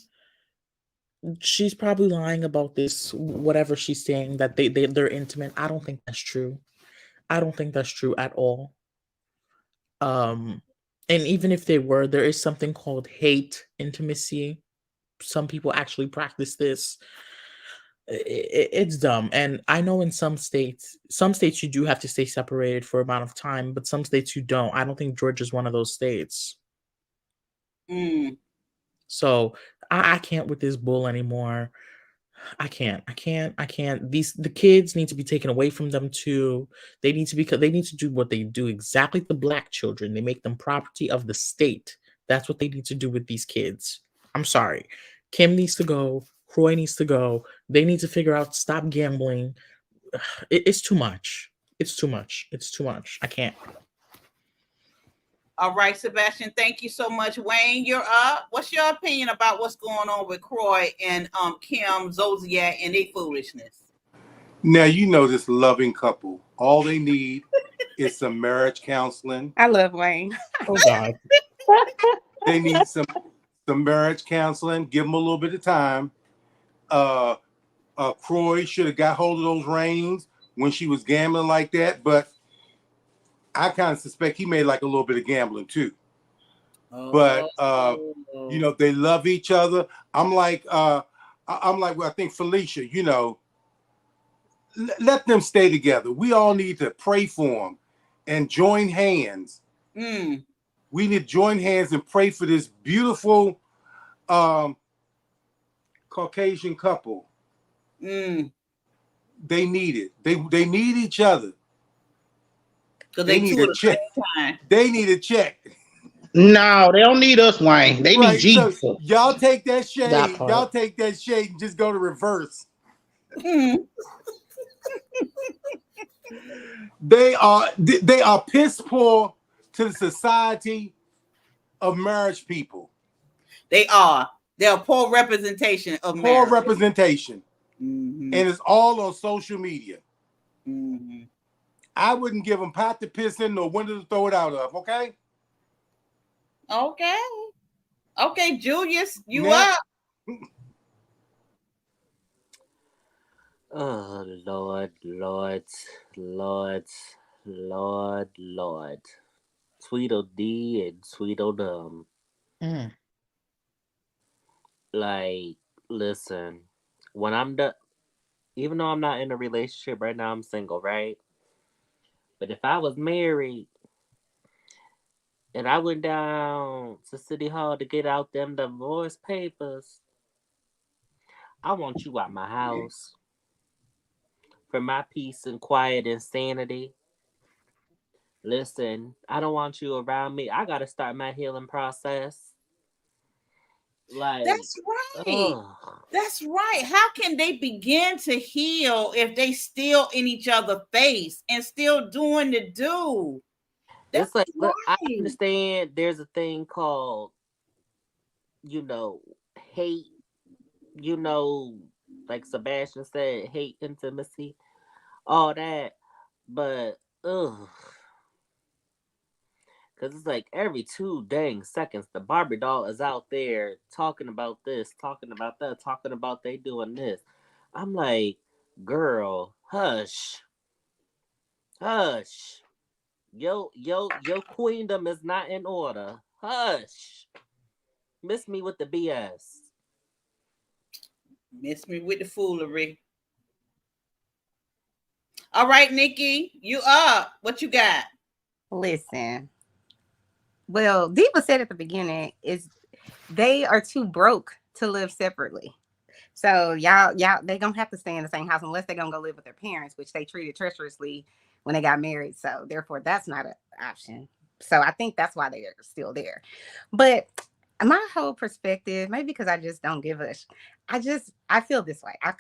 she's probably lying about this, whatever she's saying, that they're intimate. I don't think that's true. I don't think that's true at all. And even if they were, there is something called hate intimacy. Some people actually practice this. It's dumb. And I know in some states you do have to stay separated for amount of time, but some states you don't. I don't think Georgia's one of those states. So I can't with this bull anymore. I can't. The kids need to be taken away from them too. They need to do what they do exactly to black children. They make them property of the state. That's what they need to do with these kids. I'm sorry. Kim needs to go. Kroy needs to go. They need to figure out, stop gambling. It's too much. It's too much. It's too much. I can't. All right, Sebastian, thank you so much. Wayne, you're up. What's your opinion about what's going on with Kroy and Kim Zolciak and their foolishness? Now, you know this loving couple. All they need is some marriage counseling. I love Wayne. Oh, God. They need some marriage counseling. Give them a little bit of time. Kroy should have got hold of those reins when she was gambling like that, but I kind of suspect he made like a little bit of gambling too. But you know, they love each other. I'm like, well, I think Felicia, you know, let them stay together. We all need to pray for them and join hands. We need to join hands and pray for this beautiful Caucasian couple. They need it. They need each other. Because they need a check. They need a check. No, they don't need us, Wayne. They need Jesus. So y'all take that shade. Y'all take that shade and just go to reverse. They are piss poor to the society of marriage people. They are. They're a poor representation of marriage. Poor representation. And it's all on social media. I wouldn't give them pot to piss in or window to throw it out of, okay? Okay, Julius, you up? Oh, Lord. Tweedledee and Tweedledum. Like, listen, when I'm done, even though I'm not in a relationship right now, I'm single, right? But if I was married and I went down to City Hall to get out them divorce papers, I want you out my house for my peace and quiet and sanity. Listen, I don't want you around me. I gotta start my healing process. Like, that's right. That's right. How can they begin to heal if they still in each other's face and still doing the do? That's like, look, I understand there's a thing called, you know, hate, you know, like Sebastian said, hate, intimacy, all that. But, because it's like every 2 dang seconds, the Barbie doll is out there talking about this, talking about that, talking about they doing this. I'm like, girl, hush. Yo, queendom is not in order. Hush. Miss me with the BS. Miss me with the foolery. All right, Nikki, you up. What you got? Listen. Well, Diva said at the beginning is they are too broke to live separately. So y'all, they gonna have to stay in the same house unless they're gonna go live with their parents, which they treated treacherously when they got married. So therefore, that's not an option. So I think that's why they're still there. But my whole perspective, maybe because I just don't give a, I feel this way. I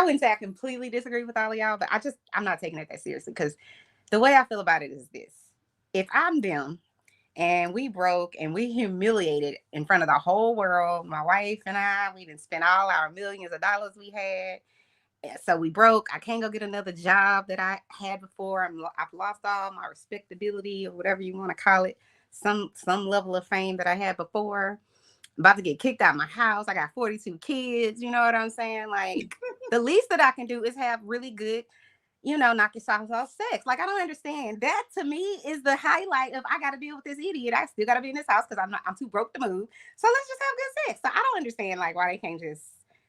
wouldn't say I completely disagree with all of y'all, but I'm not taking it that seriously because the way I feel about it is this: if I'm them, and we broke and we humiliated in front of the whole world. My wife and I, we didn't spend all our millions of dollars we had. So we broke. I can't go get another job that I had before. I've lost all my respectability or whatever you want to call it. Some level of fame that I had before. I'm about to get kicked out of my house. I got 42 kids. You know what I'm saying? Like the least that I can do is have really good, knock your socks off sex. Like, I don't understand. That to me is the highlight of I got to deal with this idiot. I still got to be in this house because I'm too broke to move. So let's just have good sex. So I don't understand like why they can't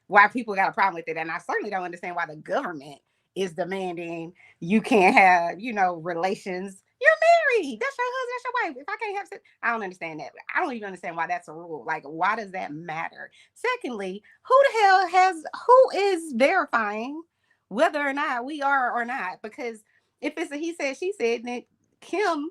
why people got a problem with it. And I certainly don't understand why the government is demanding you can't have, relations. You're married. That's your husband. That's your wife. If I can't have sex, I don't understand that. I don't even understand why that's a rule. Like, why does that matter? Secondly, who is verifying whether or not we are or not? Because if it's a he said, she said, then Kim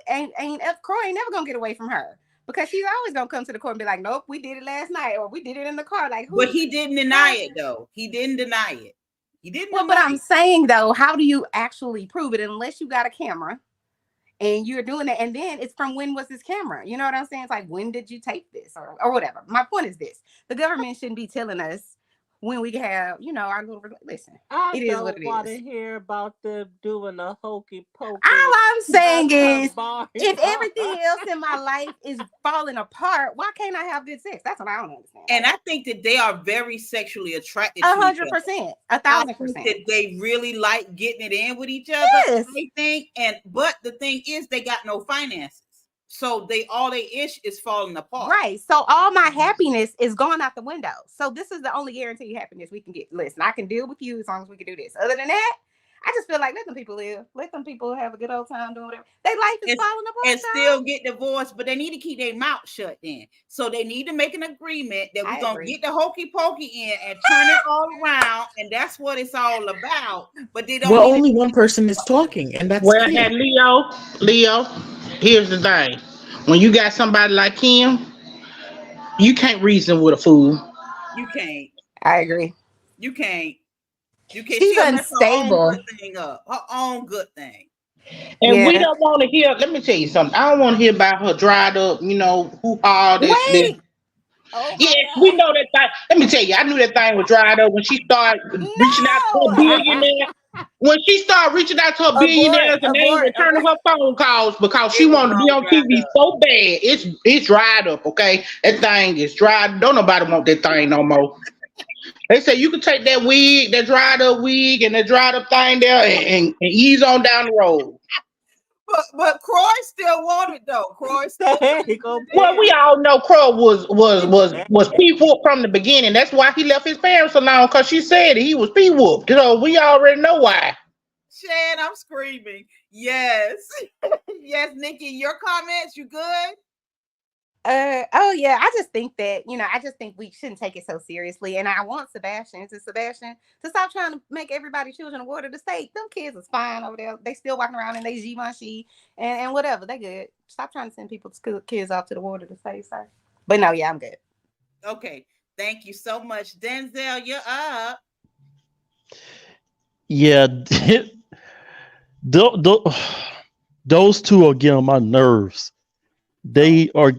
ain't Kroy ain't never gonna get away from her. Because she's always gonna come to the court and be like, "Nope, we did it last night, or we did it in the car." Like, but he didn't deny it though. He didn't deny it. He didn't. Well, but I'm saying though, how do you actually prove it unless you got a camera and you're doing it? And then it's from when was this camera? You know what I'm saying? It's like, when did you take this or whatever? My point is this: the government shouldn't be telling us when we have, our little. Listen, it is what it is. I don't want to hear about them doing a hokey pokey. All I'm saying is, if everything else in my life is falling apart, why can't I have good sex? That's what I don't understand. And I think that they are very sexually attracted. 100%, 1,000%. That they really like getting it in with each other. Yes. I think, but the thing is, they got no finances. So all they ish is falling apart. Right. So all my happiness is going out the window. So this is the only guaranteed happiness we can get. Listen, I can deal with you as long as we can do this. Other than that, I just feel like let them people live. Let them people have a good old time doing whatever. Their life is falling apart. And still get divorced, but they need to keep their mouth shut then. So they need to make an agreement that we're going to get the hokey pokey in and turn it all around. And that's what it's all about. But they don't. Well, only one person is talking, and that's and Leo, here's the thing. When you got somebody like him, you can't reason with a fool. You can't. I agree. You can't. She's unstable. Her own good thing. And we don't want to hear. Let me tell you something. I don't want to hear about her dried up. Hoo-ha. This. Oh yes, we know that thing. Let me tell you, I knew that thing was dried up when she started reaching out to her billionaire. When she started reaching out to her billionaires and they ain't returning her phone calls because she wanted to be on TV so bad. It's dried up, okay? That thing is dried. Don't nobody want that thing no more. They say you can take that wig, that dried up wig, and that dried up thing there, and ease on down the road. But Kroy still wanted though. Kroy still. Well, we all know Kroy was P-whooped from the beginning. That's why he left his parents alone, because she said he was P-whooped. So we already know why. Shan, I'm screaming. Yes. Yes, Nikki, your comments, you good? Oh yeah, I just think that, I just think we shouldn't take it so seriously. And I want Sebastian to stop trying to make everybody children of water to stay. Them kids is fine over there. They still walking around in they Givenchy and whatever. They good. Stop trying to send people's kids off to the water to stay safe. But no, yeah, I'm good. Okay. Thank you so much. Denzel, you're up. Yeah. Those two are getting on my nerves. They are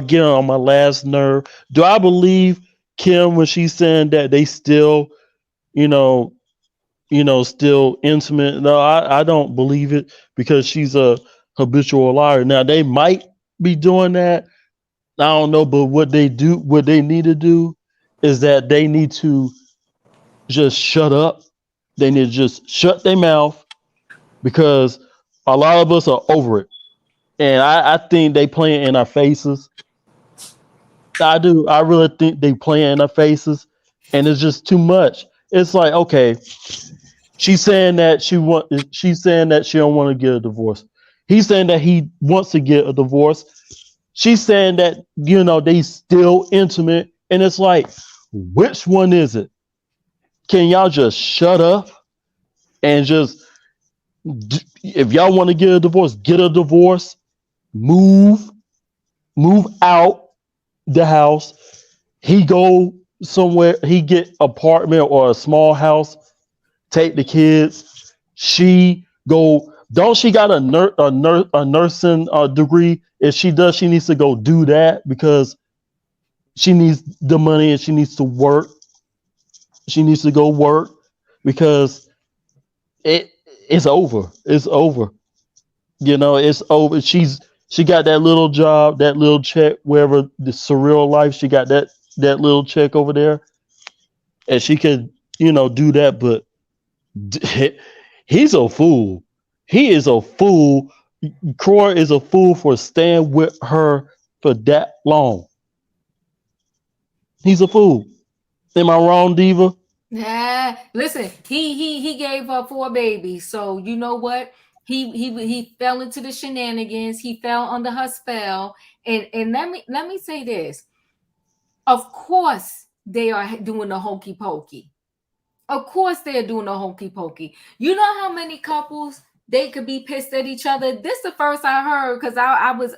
getting on my last nerve. Do I believe Kim when she's saying that they still, still intimate? No, I don't believe it, because she's a habitual liar. Now they might be doing that. I don't know, but what they need to do is that they need to just shut up. They need to just shut their mouth, because a lot of us are over it. And I think they playing in our faces. I do. I really think they playing in our faces, and it's just too much. It's like, okay, she's saying that she don't want to get a divorce. He's saying that he wants to get a divorce. She's saying that they still intimate, and it's like, which one is it? Can y'all just shut up and just, if y'all want to get a divorce, get a divorce. Move out the house. He go somewhere. He get apartment or a small house. Take the kids. She go. Don't she got a nursing degree? If she does, she needs to go do that, because she needs the money and she needs to work. She needs to go work, because it's over. It's over. It's over. She got that little job, that little check, wherever the surreal life. She got that little check over there, and she could, do that. But he's a fool. He is a fool. Kroy is a fool for staying with her for that long. He's a fool. Am I wrong, Diva? Yeah. Listen, he gave her 4 babies, so you know what? He fell into the shenanigans. He fell under her spell. And let me say this. Of course they are doing the hokey pokey. Of course they're doing the hokey pokey. You know how many couples they could be pissed at each other. This is the first I heard, because I was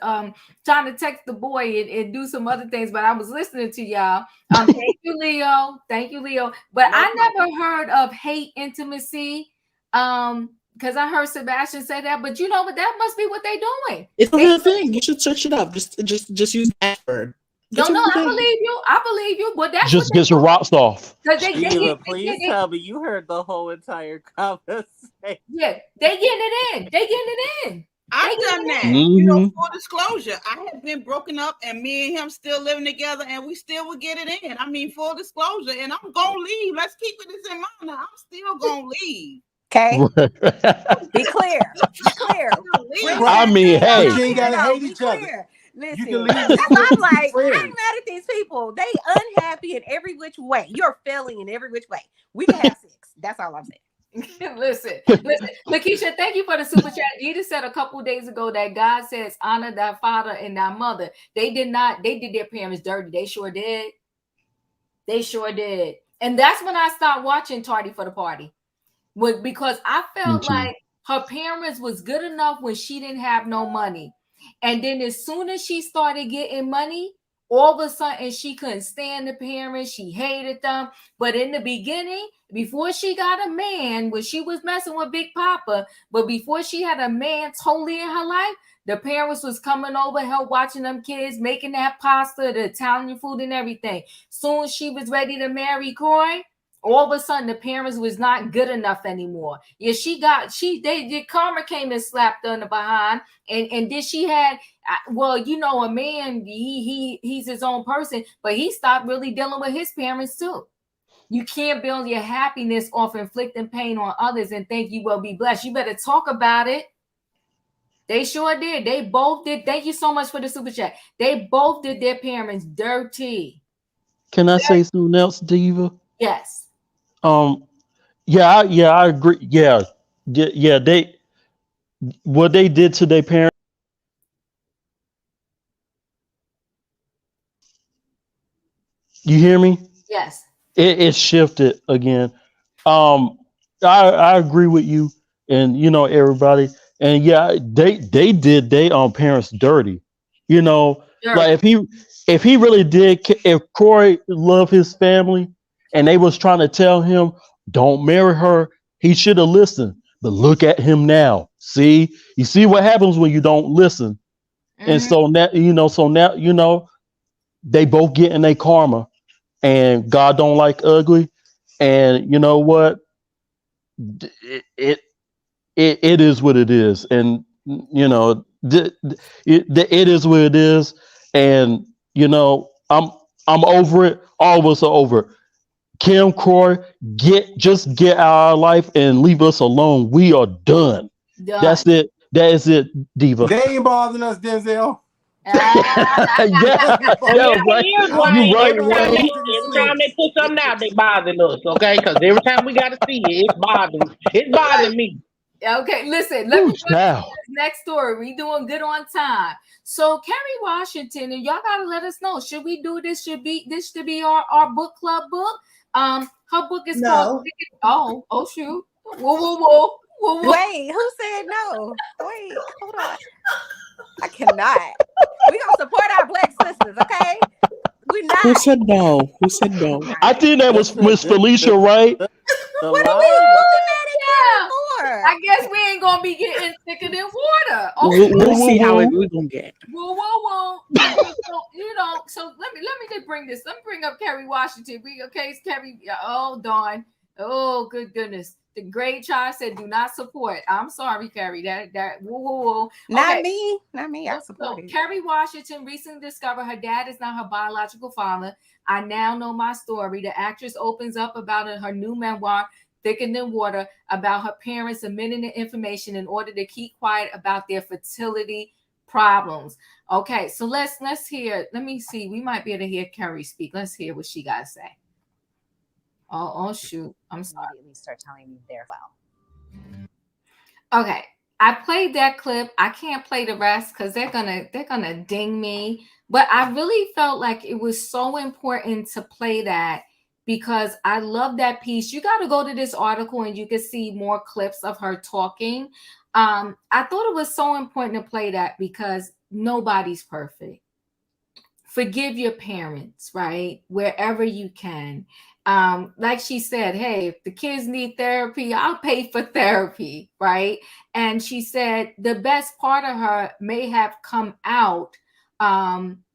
trying to text the boy and do some other things, but I was listening to y'all. Thank you, Leo. Thank you, Leo. But I never heard of hate intimacy. Because I heard Sebastian say that, but you know what? That must be what they're doing. It's a real thing. You should search it up. Just use that word. No, I believe you. I believe you. But that's just get your rocks off. Diva, please tell me you heard the whole entire conversation. Yeah, they getting it in. They getting it in. I've done that. You know, full disclosure, I have been broken up and me and him still living together and we still would get it in. I mean, full disclosure, and I'm going to leave. Let's keep this in mind. I'm still going to leave. Okay. Be clear. Be clear. I mean, hey. You ain't got to hate each other. Listen, I'm like, I ain't mad at these people. They unhappy in every which way. You're failing in every which way. We can have sex. That's all I'm saying. listen. Lakeisha, thank you for the super chat. Edith said a couple days ago that God says honor thy father and thy mother. They did their parents dirty. They sure did. And that's when I stopped watching Tardy for the Party. Because I felt like her parents was good enough when she didn't have no money. And then as soon as she started getting money, all of a sudden she couldn't stand the parents. She hated them. But in the beginning, before she got a man, when she was messing with Big Papa, but before she had a man totally in her life, the parents was coming over, help watching them kids, making that pasta, the Italian food and everything. Soon as she was ready to marry Kroy, all of a sudden the parents was not good enough anymore. Yeah, karma came and slapped her in the behind, and then she had, well, you know, a man, he's his own person, but he stopped really dealing with his parents too. You can't build your happiness off inflicting pain on others and think you will be blessed. You better talk about it. They sure did. They both did. Thank you so much for the super chat. They both did their parents dirty. Can I say something else, Diva? Yes. I agree. Yeah. They what they did to their parents. You hear me? Yes. It shifted again. I agree with you, and you know everybody, and yeah, they did their parents dirty. You know, like if he really did, if Kroy loved his family, and they was trying to tell him don't marry her, he should have listened. But look at him now. You see what happens when you don't listen, and so now they both getting their karma. And God don't like ugly, and you know what? It is what it is, and you know it is what it is, and you know I'm over it. All of us are over it. Kim, Kroy, just get out of our life and leave us alone. We are done. That's it. That is it, Diva. They ain't bothering us, Denzel. Right. You're right. Every time they put something out, they bothering us, okay? Because every time we got to see it, it's bothering me. Okay, listen, let me go to this next story. We doing good on time. So Kerry Washington, and y'all gotta let us know, should we do this? Should be our book club book? Her book is called shoot. Whoa. Wait, who said no? Wait, hold on. I cannot. We gonna support our Black sisters, okay? We not. Who said no? I think that was Miss Felicia, right? What are we looking at it for? I guess we ain't gonna be getting thicker than water. We'll see how we're gonna get. Whoa. So let me just bring this. Let me bring up Kerry Washington. It's Kerry. Oh darn. Oh good goodness. The great child said, "Do not support." I'm sorry, Kerry. That whoa. Okay. Not me. I support it. Kerry Washington recently discovered her dad is not her biological father. I now know my story. The actress opens up about her new memoir, Thicker Than Water, about her parents omitting the information in order to keep quiet about their fertility problems. Okay, so let's hear. Let me see. We might be able to hear Kerry speak. Let's hear what she got to say. Oh shoot! I'm sorry. Immediately start telling me they're well. Okay, I played that clip. I can't play the rest because they're gonna ding me. But I really felt like it was so important to play that because I love that piece. You got to go to this article and you can see more clips of her talking. I thought it was so important to play that because nobody's perfect. Forgive your parents, right? Wherever you can. Like she said, hey, if the kids need therapy, I'll pay for therapy, right? And she said the best part of her may have come out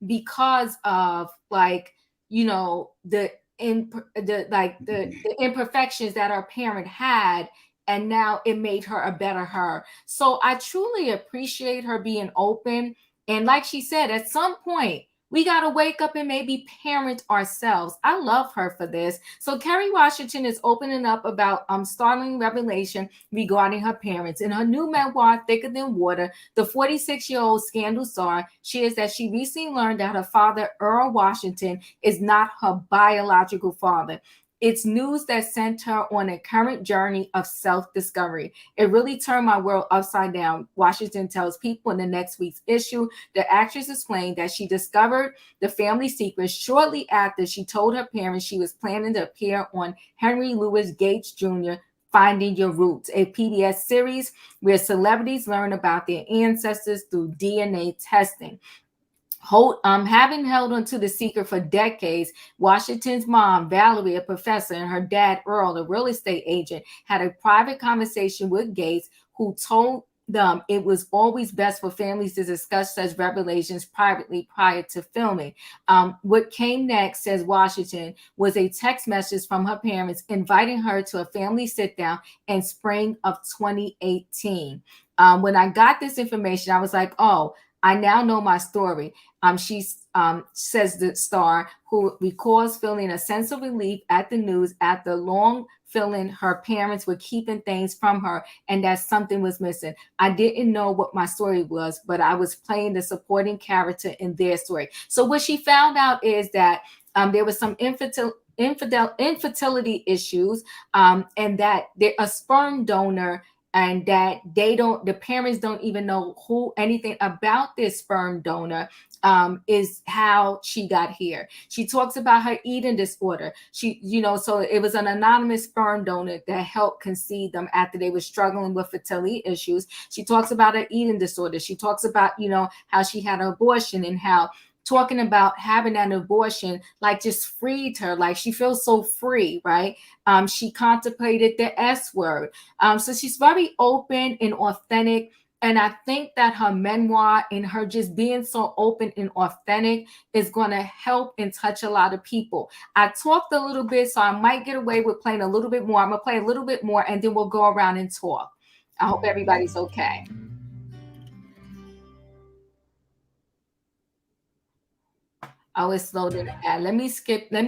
because of like, you know, the imperfections that our parent had, and now it made her a better her. So I truly appreciate her being open. And like she said, at some point we got to wake up and maybe parent ourselves. I love her for this. So Kerry Washington is opening up about startling revelation regarding her parents. In her new memoir, Thicker Than Water, the 46-year-old scandal star shares that she recently learned that her father, Earl Washington, is not her biological father. It's news that sent her on a current journey of self-discovery. It really turned my world upside down, Washington tells People in the next week's issue. The actress explained that she discovered the family secret shortly after she told her parents she was planning to appear on Henry Louis Gates Jr. Finding Your Roots, a PBS series where celebrities learn about their ancestors through DNA testing. Having held onto the secret for decades, Washington's mom, Valerie, a professor, and her dad, Earl, a real estate agent, had a private conversation with Gates, who told them it was always best for families to discuss such revelations privately prior to filming. What came next, says Washington, was a text message from her parents inviting her to a family sit-down in spring of 2018. When I got this information, I was like, oh, I now know my story. She says the star, who recalls feeling a sense of relief at the news after long feeling her parents were keeping things from her and that something was missing. I didn't know what my story was, but I was playing the supporting character in their story. So what she found out is that there was some infertility issues, and that a sperm donor, and that the parents don't even know anything about this sperm donor, is how she got here. She talks about her eating disorder. So it was an anonymous sperm donor that helped conceive them after they were struggling with fertility issues. She talks about her eating disorder. She talks about, how she had an abortion, and how talking about having an abortion like just freed her, like she feels so free, right? She contemplated the S word. So she's very open and authentic. And I think that her memoir and her just being so open and authentic is going to help and touch a lot of people. I talked a little bit, so I might get away with playing a little bit more. I'm going to play a little bit more, and then we'll go around and talk. I hope everybody's okay. Oh, it's loaded ad. Let me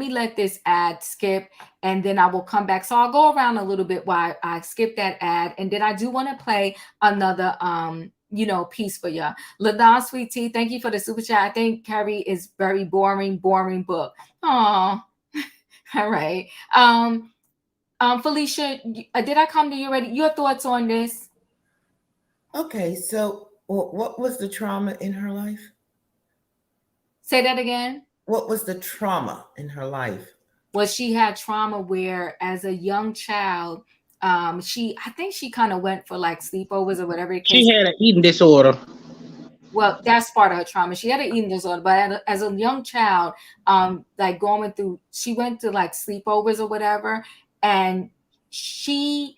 let this ad skip, and then I will come back. So I'll go around a little bit while I skip that ad, and then I do want to play another piece for you. LaDon Sweet Tea, thank you for the super chat. I think Kerry is very boring book. Oh, all right. Felicia, did I come to you already? Your thoughts on this? Okay, so what was the trauma in her life? Say that again. What was the trauma in her life? Well, she had trauma where, as a young child, I think she kind of went for like sleepovers or whatever the case. She had an eating disorder. Well, that's part of her trauma. She had an eating disorder, but as a young child, she went to like sleepovers or whatever, and she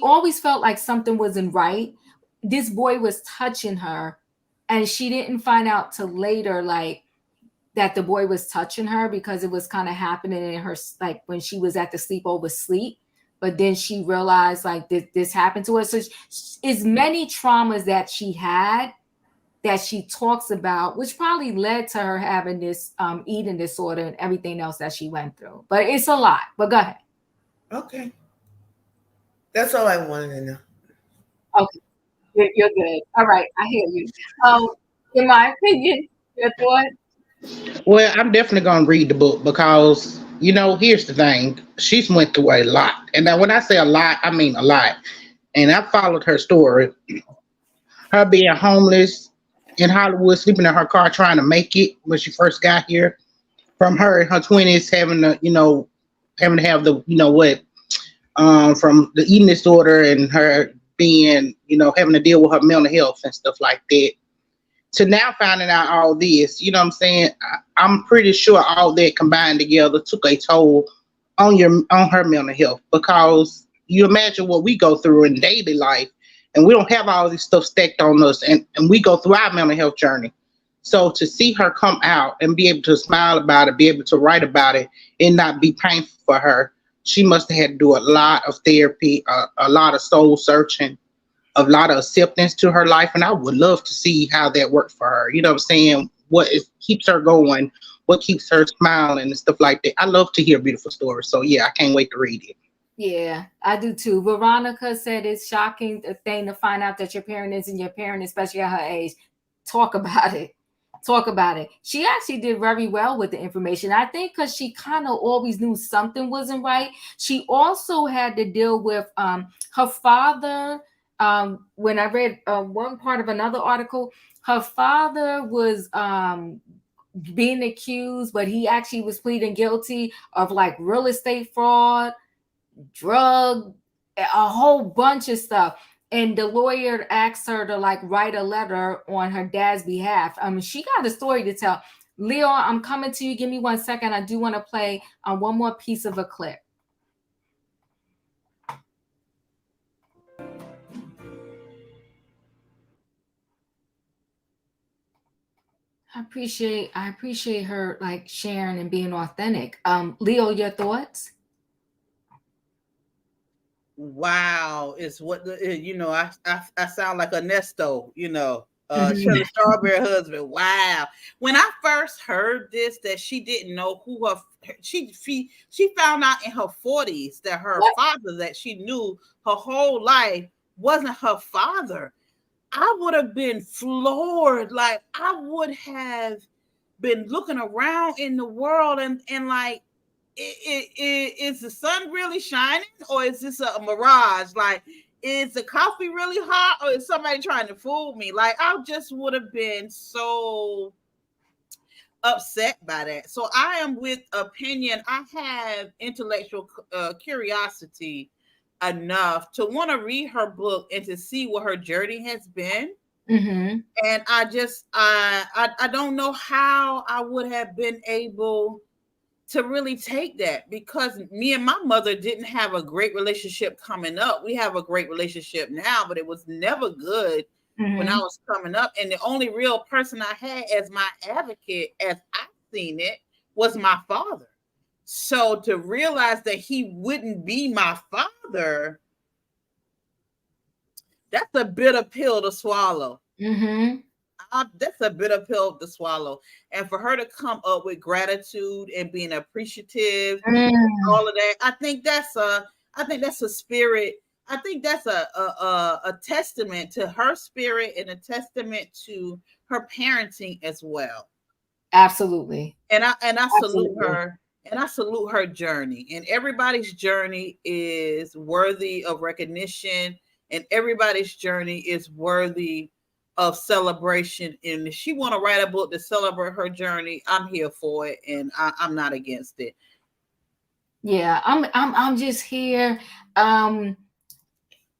always felt like something wasn't right. This boy was touching her, and she didn't find out till later, like, that the boy was touching her, because it was kind of happening in her, like when she was at the sleepover sleep. But then she realized like this happened to her. So it's many traumas that she had that she talks about, which probably led to her having this eating disorder and everything else that she went through. But it's a lot. But go ahead. Okay. That's all I wanted to know. Okay. You're good. All right. I hear you. In my opinion, your thought? Well, I'm definitely gonna read the book because here's the thing: she's went through a lot, and now when I say a lot, I mean a lot. And I followed her story, her being homeless in Hollywood, sleeping in her car, trying to make it when she first got here. From her in her 20s having to, having to have the from the eating disorder and her being having to deal with her mental health and stuff like that, to now finding out all this, you know what I'm saying? I'm pretty sure all that combined together took a toll on her mental health, because you imagine what we go through in daily life, and we don't have all this stuff stacked on us, and we go through our mental health journey. So to see her come out and be able to smile about it, be able to write about it, and not be painful for her, she must have had to do a lot of therapy, a lot of soul searching, a lot of acceptance to her life. And I would love to see how that worked for her. You know what I'm saying? Keeps her going, what keeps her smiling and stuff like that. I love to hear beautiful stories. So yeah, I can't wait to read it. Yeah, I do too. Veronica said it's shocking thing to find out that your parent isn't your parent, especially at her age. Talk about it. Talk about it. She actually did very well with the information. I think because she kind of always knew something wasn't right. She also had to deal with her father. When I read one part of another article, her father was being accused, but he actually was pleading guilty of like real estate fraud, drug, a whole bunch of stuff. And the lawyer asked her to like write a letter on her dad's behalf. She got a story to tell. Leo, I'm coming to you. Give me 1 second. I do want to play one more piece of a clip. I appreciate her like sharing and being authentic. Leo, your thoughts? Wow, is what I sound like Ernesto, Shirley Strawberry husband. Wow. When I first heard this, that she didn't know who she found out in her 40s that her father that she knew her whole life wasn't her father. I would have been floored. Like, I would have been looking around in the world and like, is the sun really shining, or is this a mirage? Like, is the coffee really hot, or is somebody trying to fool me? Like, I just would have been so upset by that. So I am with opinion. I have intellectual curiosity enough to want to read her book and to see what her journey has been. Mm-hmm. And I don't know how I would have been able to really take that, because me and my mother didn't have a great relationship coming up. We have a great relationship now, but it was never good when I was coming up. And the only real person I had as my advocate, as I've seen it, was my father. So to realize that he wouldn't be my father, that's a bitter pill to swallow. That's a bitter pill to swallow. And for her to come up with gratitude and being appreciative, all of that, I think that's a spirit. I think that's a testament to her spirit and a testament to her parenting as well. Absolutely. And I salute her. And I salute her journey. And everybody's journey is worthy of recognition, and everybody's journey is worthy of celebration. And if she want to write a book to celebrate her journey, I'm here for it, and I'm not against it. Yeah, I'm just here.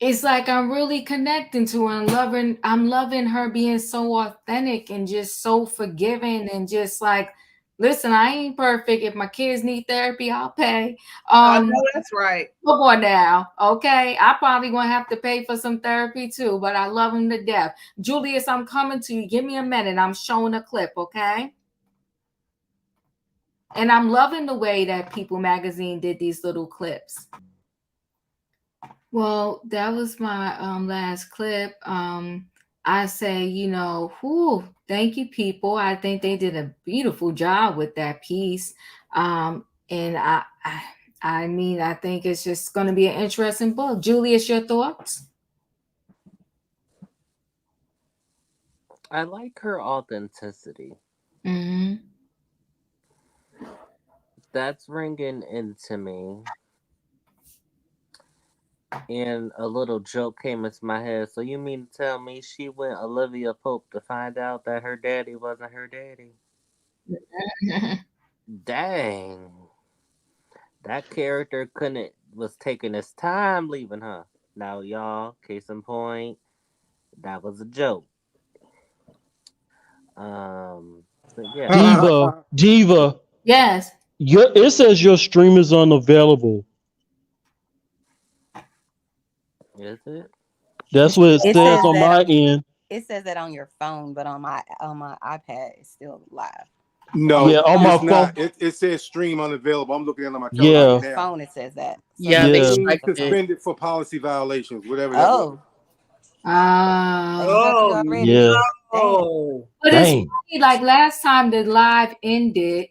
It's like I'm really connecting to her and I'm loving her being so authentic and just so forgiving, and just like, listen, I ain't perfect. If my kids need therapy, I'll pay. I know that's right. Come on now, okay? I probably gonna have to pay for some therapy too, but I love them to death. Julius, I'm coming to you. Give me a minute. I'm showing a clip, okay? And I'm loving the way that People Magazine did these little clips. Well, that was my last clip. I say, thank you, People. I think they did a beautiful job with that piece. And I mean, I think it's just going to be an interesting book. Julius, your thoughts? I like her authenticity. That's ringing into me. And a little joke came into my head. So you mean to tell me she went Olivia Pope to find out that her daddy wasn't her daddy? Dang. That character was taking his time leaving her. Now, y'all, case in point, that was a joke. So yeah. Diva. Yes. It says your stream is unavailable. Is it? That's what it says on my end. It says that on your phone, but on my iPad, it's still live. No, yeah, on my it's phone. not. It says stream unavailable. I'm looking at it on my Yeah. telephone On your now. phone, it says that. So Yeah, they Stream suspended for policy violations, whatever that was. Oh, already. Yeah. No. But it's funny, like last time the live ended,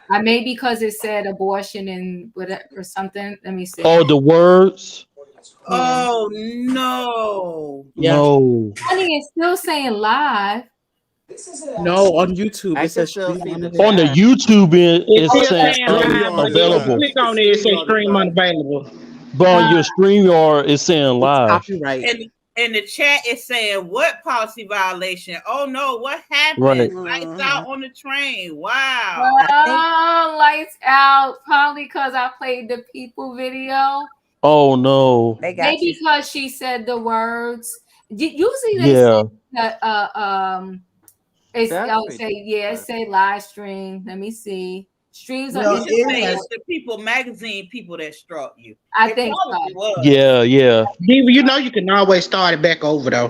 maybe because it said abortion and whatever or something. Let me see. Oh, the words. Oh no. No. Funny, it's still saying live. No, on YouTube it says still stream see the On the unavailable. YouTube It's it's still saying saying live, but if you unavailable. click on it, it says stream unavailable. But on your StreamYard it's saying live. Copyright. And in the chat, it's saying what policy violation? Oh no, what happened? Right. Lights out on the train. Wow. Lights out. Probably because I played the people video. Oh no. Maybe because she said the words. Usually they Yeah. say that it say live stream. Let me see. Streams No, on it's the People magazine people that struck you. I think so. Was. Yeah. Diva, you know you can always start it back over though.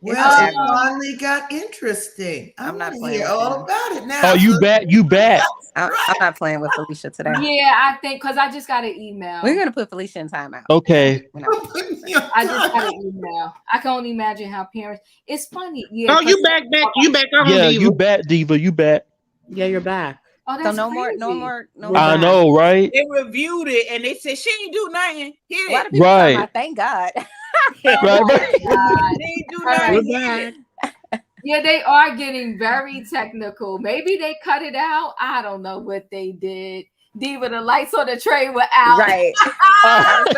Well, it finally got interesting. I'm not playing hear with all them. about it now. Oh, you back. I'm not playing with Felicia today. Yeah, I think because I just got an email. We're gonna put Felicia in timeout. Okay. I just got an email. I can only imagine how parents. It's funny. Yeah. Oh, you back on Yeah, Diva. you back, Diva. You back. Yeah, you're back. Oh, So that's no crazy. more. I know, right? They reviewed it and they said she ain't do nothing. A lot of people talking about, thank God. They ain't do nothing. Yeah, they are getting very technical. Maybe they cut it out. I don't know what they did. Diva, the lights on the train were out. Right. I didn't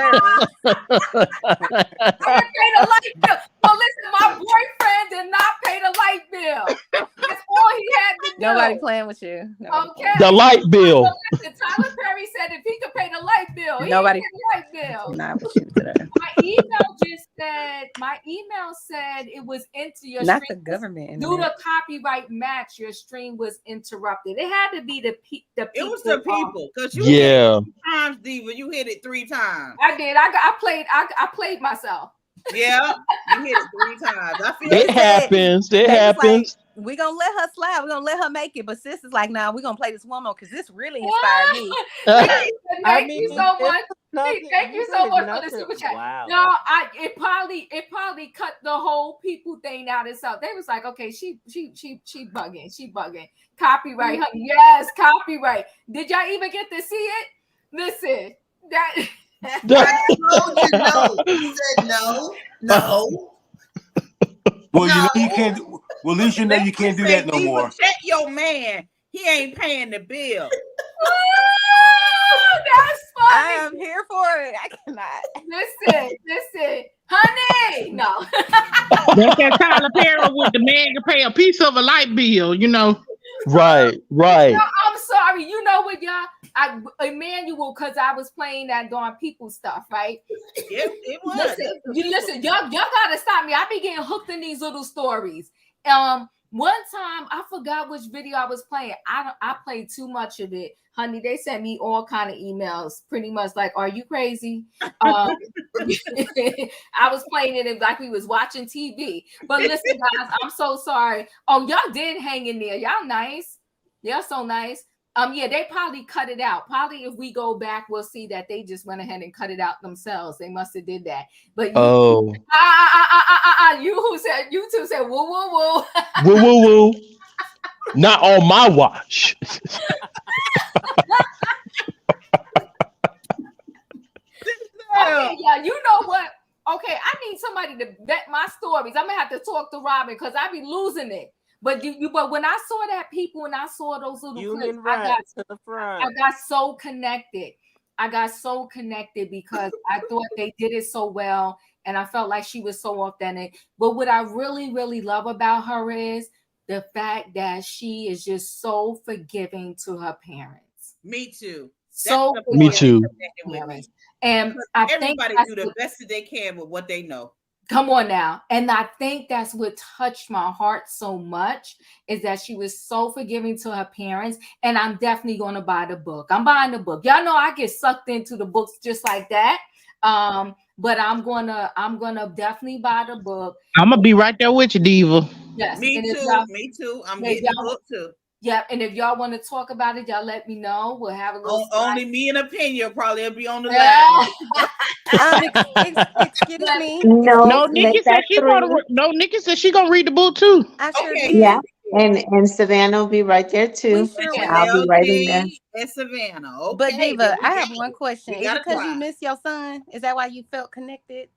pay the light bill. So listen, my boyfriend did not pay the light bill. That's all he had to do. Nobody playing with you. Okay. The light bill. So listen, Tyler Perry said if he could pay the light bill, Nobody he could pay the light bill. Not with you today. My email said it was into your Not stream. the government. Due to copyright match, your stream was interrupted. It had to be the people. It was the people because you Yeah. hit it 3 times, Diva. You hit it 3 times. I did. I played myself. Yeah, you hit it 3 times. I feel It happens. It happens. Like, we're gonna let her slide. We're gonna let her make it. But sis is like, nah, we're gonna play this one more because this really inspired me. Thank you so much. Thank you so much for the super chat. Wow. No, it probably cut the whole people thing out itself. They was like, okay, she bugging. She bugging. Copyright. Honey. Yes, copyright. Did y'all even get to see it? Listen, that I told you no. You said no. Well, you know you can't. Well, at least you know you can't do that no more. Check your man. He ain't paying the bill. That's funny. I am here for it. I cannot. Listen, honey. No. That's that Tyler Perry with the man can pay a piece of a light bill, you know. Right. No, I'm sorry. You know what, y'all? Emmanuel, because I was playing that darn people stuff, right? It was. Listen, y'all gotta stop me. I be getting hooked in these little stories. One time I forgot which video I was playing. I played too much of it, honey. They sent me all kind of emails, pretty much like, "Are you crazy?" I was playing it like we was watching TV. But listen, guys, I'm so sorry. Oh, y'all did hang in there. Y'all nice. Y'all so nice. Yeah, they probably cut it out. Probably if we go back, we'll see that they just went ahead and cut it out themselves. They must have did that. But you two said woo woo woo. Woo woo woo. Not on my watch. Okay, yeah, you know what? Okay, I need somebody to vet my stories. I'm gonna have to talk to Robin because I be losing it. But but when I saw that people and I saw those little clips, I got so connected. I got so connected because I thought they did it so well, and I felt like she was so authentic. But what I really, really love about her is the fact that she is just so forgiving to her parents. Me too. So Me too. parents. And I think everybody do the best that they can with what they know. Come on now. And I think that's what touched my heart so much is that she was so forgiving to her parents. And I'm definitely going to buy the book. I'm buying the book. Y'all know I get sucked into the books just like that. But I'm gonna definitely buy the book. I'm gonna be right there with you, Diva. Yes. Me too. I'm getting the book too. Yeah, and if y'all want to talk about it, y'all let me know. We'll have a little. Only me and Opinion probably be on the line. Excuse me. No, Nikki said she gonna. No, Nikki said she gonna read the book too. I sure Okay. did. Yeah, and Savannah will be right there too. Sure I'll be right in there. And Savannah. Okay. But Diva, I have one question. Is it because try. you miss your son? Is that why you felt connected?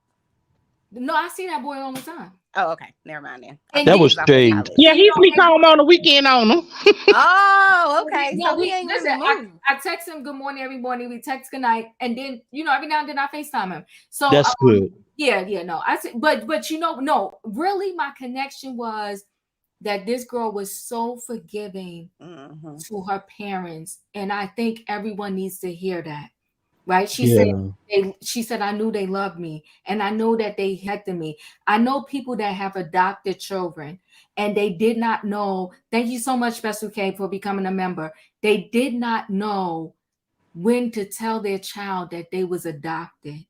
No, I see that boy all the time. Oh, okay. Never mind then. And that was shade. Yeah, he sneak home on the weekend on him. Oh, okay. No, so we ain't listen, really moved. I text him good morning every morning. We text good night, and then every now and then I FaceTime him. So that's good. Yeah, no. I said, but no. Really, my connection was that this girl was so forgiving to her parents, and I think everyone needs to hear that. Right? She said, I knew they loved me, and I knew that they protected me. I know people that have adopted children, and they did not know. Thank you so much, Special K, for becoming a member. They did not know when to tell their child that they was adopted.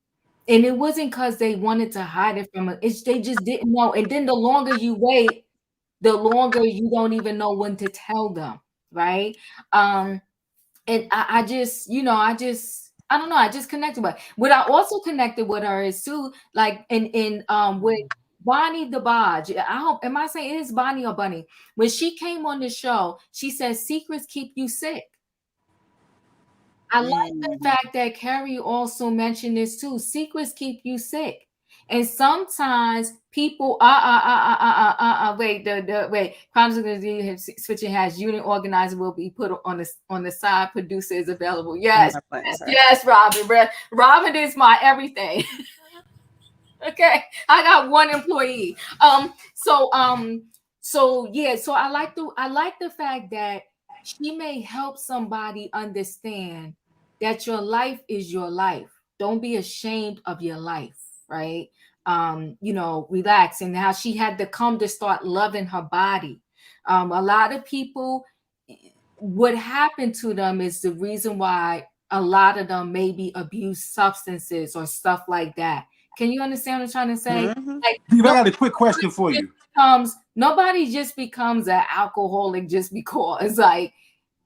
And it wasn't because they wanted to hide it from it. They just didn't know. And then the longer you wait, the longer you don't even know when to tell them, right? And I just, I don't know. I just connected with her. What I also connected with her is too, like in with Bonnie the Bodge. I hope, am I saying it is Bonnie or Bunny? When she came on the show, she said secrets keep you sick. I like the fact that Kerry also mentioned this too. Secrets keep you sick. And sometimes people wait, wait. Crimes switching has unit organizer will be put on the side. Producer is available. Yes, Robin. Robin is my everything. Okay, I got one employee. So I like the fact that she may help somebody understand that your life is your life. Don't be ashamed of your life, right? Relax. And how she had to come to start loving her body. A lot of people, what happened to them is the reason why a lot of them maybe abuse substances or stuff like that. Can you understand what I'm trying to say? Like, I got a quick question for you. Nobody just becomes an alcoholic just because, like,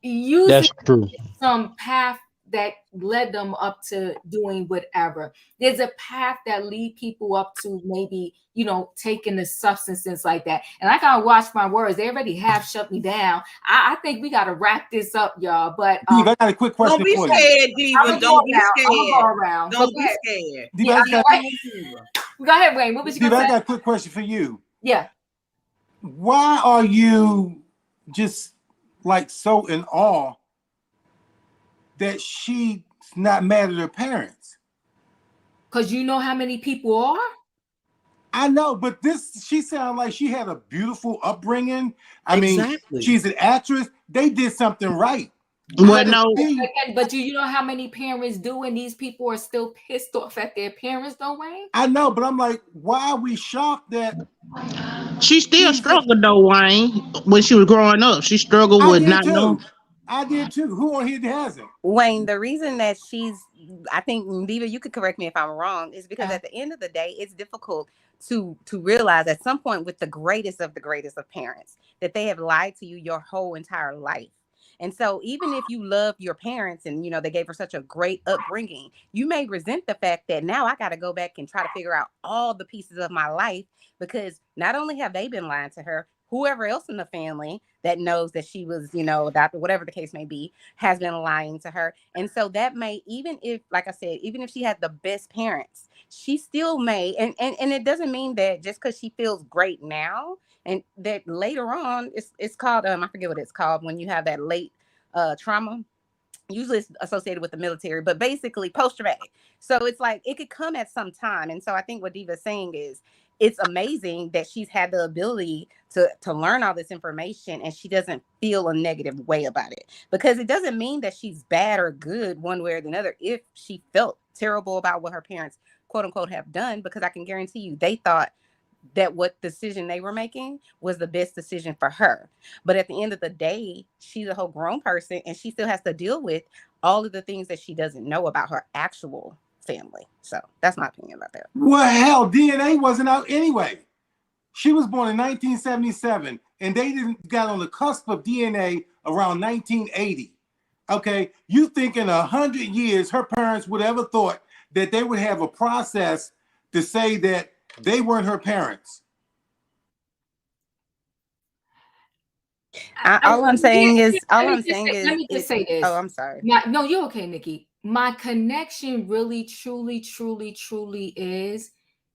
That's true. some path that led them up to doing whatever. There's a path that lead people up to maybe, taking the substances like that. And I gotta watch my words. They already have shut me down. I think we gotta wrap this up, y'all. But Diva, I got a quick question for you. Don't be scared, Diva. Don't be scared. I'm gonna go around. Don't be scared. Diva, Go ahead, Wayne. What was you Diva, gonna say? I got a quick question for you. Yeah. Why are you just like so in awe that she's not mad at her parents? Because you know how many people are? I know, but she sounded like she had a beautiful upbringing. I mean, she's an actress. They did something right. But do you know how many parents do, and these people are still pissed off at their parents, though, Wayne? I know, but I'm like, why are we shocked that she still struggled though, Wayne? When she was growing up, she struggled with not knowing. I did too. Who on here hasn't? Wayne, the reason that I think, Diva, you could correct me if I'm wrong, is because at the end of the day, it's difficult to realize at some point with the greatest of parents that they have lied to you your whole entire life. And so even if you love your parents and, they gave her such a great upbringing, you may resent the fact that now I got to go back and try to figure out all the pieces of my life, because not only have they been lying to her, whoever else in the family that knows that she was, adopted, whatever the case may be, has been lying to her. And so that may, even if, like I said, even if she had the best parents, she still may, and it doesn't mean that just because she feels great now, and that later on, it's called, I forget what it's called, when you have that late trauma. Usually it's associated with the military, but basically post-traumatic. So it's like it could come at some time. And so I think what Diva's saying is it's amazing that she's had the ability to learn all this information and she doesn't feel a negative way about it, because it doesn't mean that she's bad or good one way or the other if she felt terrible about what her parents quote unquote have done, because I can guarantee you they thought that what decision they were making was the best decision for her. But at the end of the day, she's a whole grown person and she still has to deal with all of the things that she doesn't know about her actual family. So that's my opinion about that. Well, hell, DNA wasn't out anyway. She was born in 1977, and they didn't got on the cusp of DNA around 1980. Okay, you think in 100 years her parents would ever thought that they would have a process to say that they weren't her parents? All I'm saying is, let me just say this. Oh, I'm sorry. No, you're okay, Nikki. My connection really, truly, truly, truly is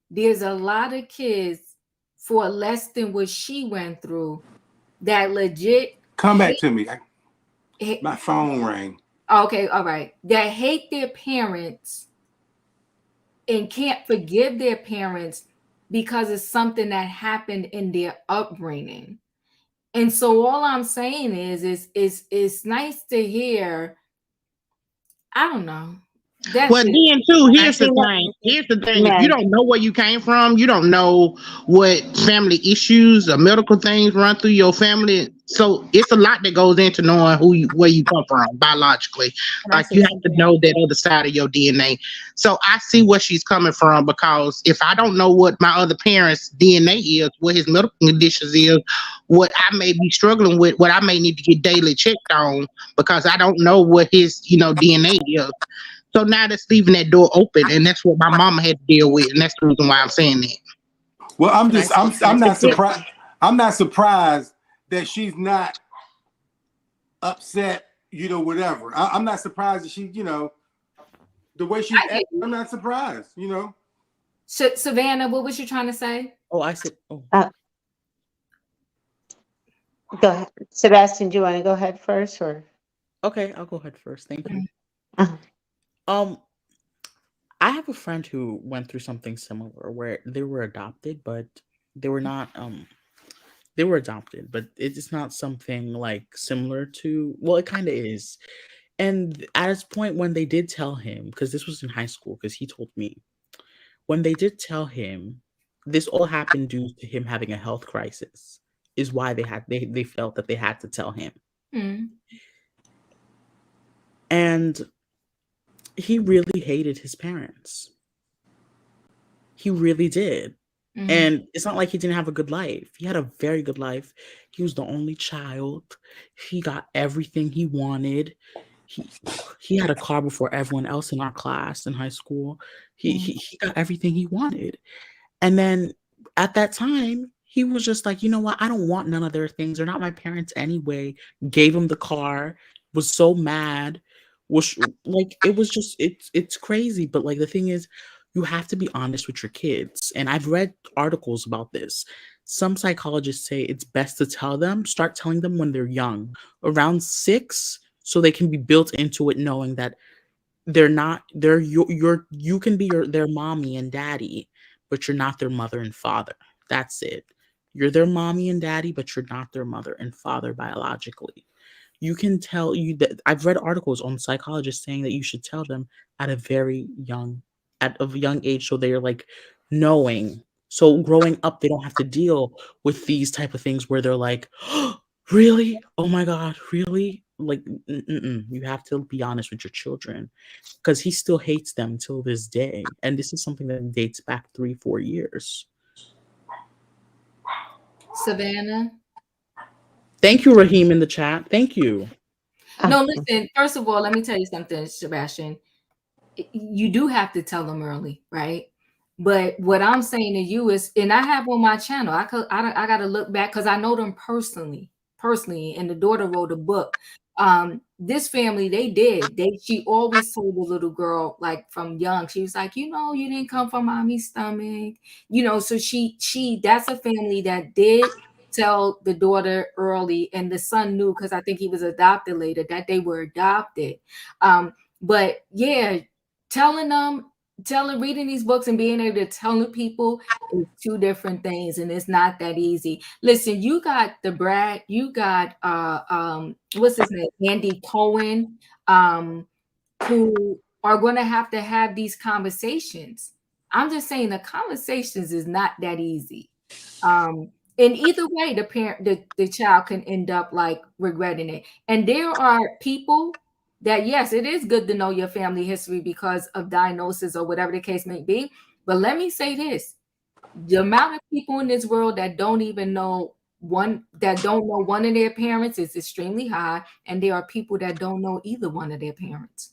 there's a lot of kids for less than what she went through that legit come back to me. My phone rang. Okay, all right. That hate their parents and can't forgive their parents because it's something that happened in their upbringing. And so all I'm saying is it's nice to hear. I don't know. Well, then too, here's the thing. If you don't know where you came from, you don't know what family issues or medical things run through your family. So it's a lot that goes into knowing where you come from biologically. Like you have to know that other side of your DNA. So I see where she's coming from, because if I don't know what my other parents' DNA is, what his medical conditions is, what I may be struggling with, what I may need to get daily checked on, because I don't know what his DNA is. So now that's leaving that door open, and that's what my mama had to deal with, and that's the reason why I'm saying that. Well, I'm not surprised. I'm not surprised that she's not upset, whatever. I'm not surprised that she, the way she's acting, I'm not surprised, Savannah, what was you trying to say? Oh, I said, go ahead. Sebastian, do you want to go ahead first, or? Okay, I'll go ahead first. Thank you. Uh-huh. I have a friend who went through something similar where they were adopted, but they were not they were adopted, but it's not something like similar to, well, it kind of is. And at this point when they did tell him, because this was in high school, because he told me, when they did tell him, this all happened due to him having a health crisis, is why they felt that they had to tell him. And he really hated his parents. He really did. And it's not like he didn't have a good life. He had a very good life. He was the only child. He got everything he wanted. He had a car before everyone else in our class in high school. He got everything he wanted. And then at that time, he was just like, you know what? I don't want none of their things. They're not my parents anyway. Gave him the car. Was so mad. Was like, it was just, it's crazy. But like, the thing is, you have to be honest with your kids. And I've read articles about this. Some psychologists say it's best to start telling them when they're young, around 6, so they can be built into it, knowing that you can be their mommy and daddy, but you're not their mother and father. That's it. You're their mommy and daddy, but you're not their mother and father biologically. You can tell you that I've read articles on psychologists saying that you should tell them at a young age, so they're like knowing. So growing up, they don't have to deal with these type of things where they're like, oh, really? Oh my God, really? Like, you have to be honest with your children, because he still hates them till this day. And this is something that dates back 3-4 years. Savannah? Thank you, Raheem, in the chat. Thank you. No, listen, first of all, let me tell you something, Sebastian. You do have to tell them early, right? But what I'm saying to you is, and I have on my channel, I got to look back because I know them personally, and the daughter wrote a book. This family, she always told the little girl, like from young, she was like, you didn't come from mommy's stomach, so that's a family that did tell the daughter early, and the son knew, because I think he was adopted later, that they were adopted. But yeah, telling them reading these books and being able to tell people is two different things, and it's not that easy. Listen, you got the Brad, you got what's his name, Andy Cohen, who are going to have these conversations. I'm just saying the conversations is not that easy. In either way, the parent, the child can end up like regretting it. And there are people that, yes, it is good to know your family history because of diagnosis or whatever the case may be. But let me say this: the amount of people in this world that don't even know one of their parents is extremely high, and there are people that don't know either one of their parents.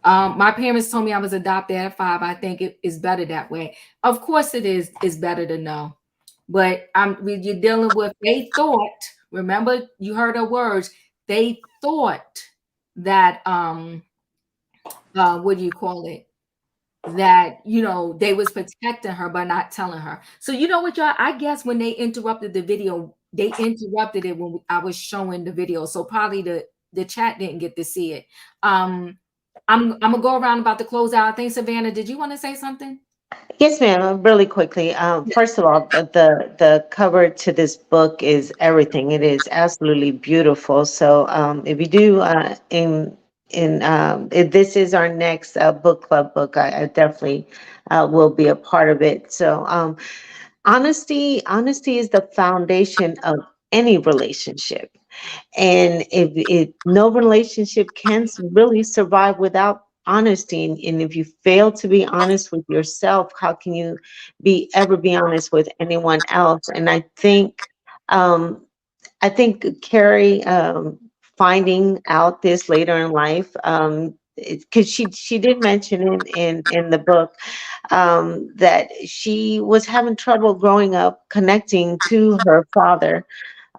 My parents told me I was adopted at 5. I think it is better that way. Of course, it is. It's better to know, but you're dealing with. They thought. Remember, you heard her words. They thought that what do you call it? That they was protecting her by not telling her. So you know what, y'all? I guess when they interrupted the video, they interrupted it when I was showing the video. So probably the chat didn't get to see it. I'm gonna go around about to close out. I think Savannah, did you want to say something? Yes, ma'am. Really quickly. First of all, the cover to this book is everything. It is absolutely beautiful. So, if you do if this is our next book club book, I definitely will be a part of it. So, honesty is the foundation of any relationship. And if no relationship can really survive without honesty, and if you fail to be honest with yourself, how can you be honest with anyone else? And um, I think Carrie, finding out this later in life, because she did mention in the book, that she was having trouble growing up connecting to her father,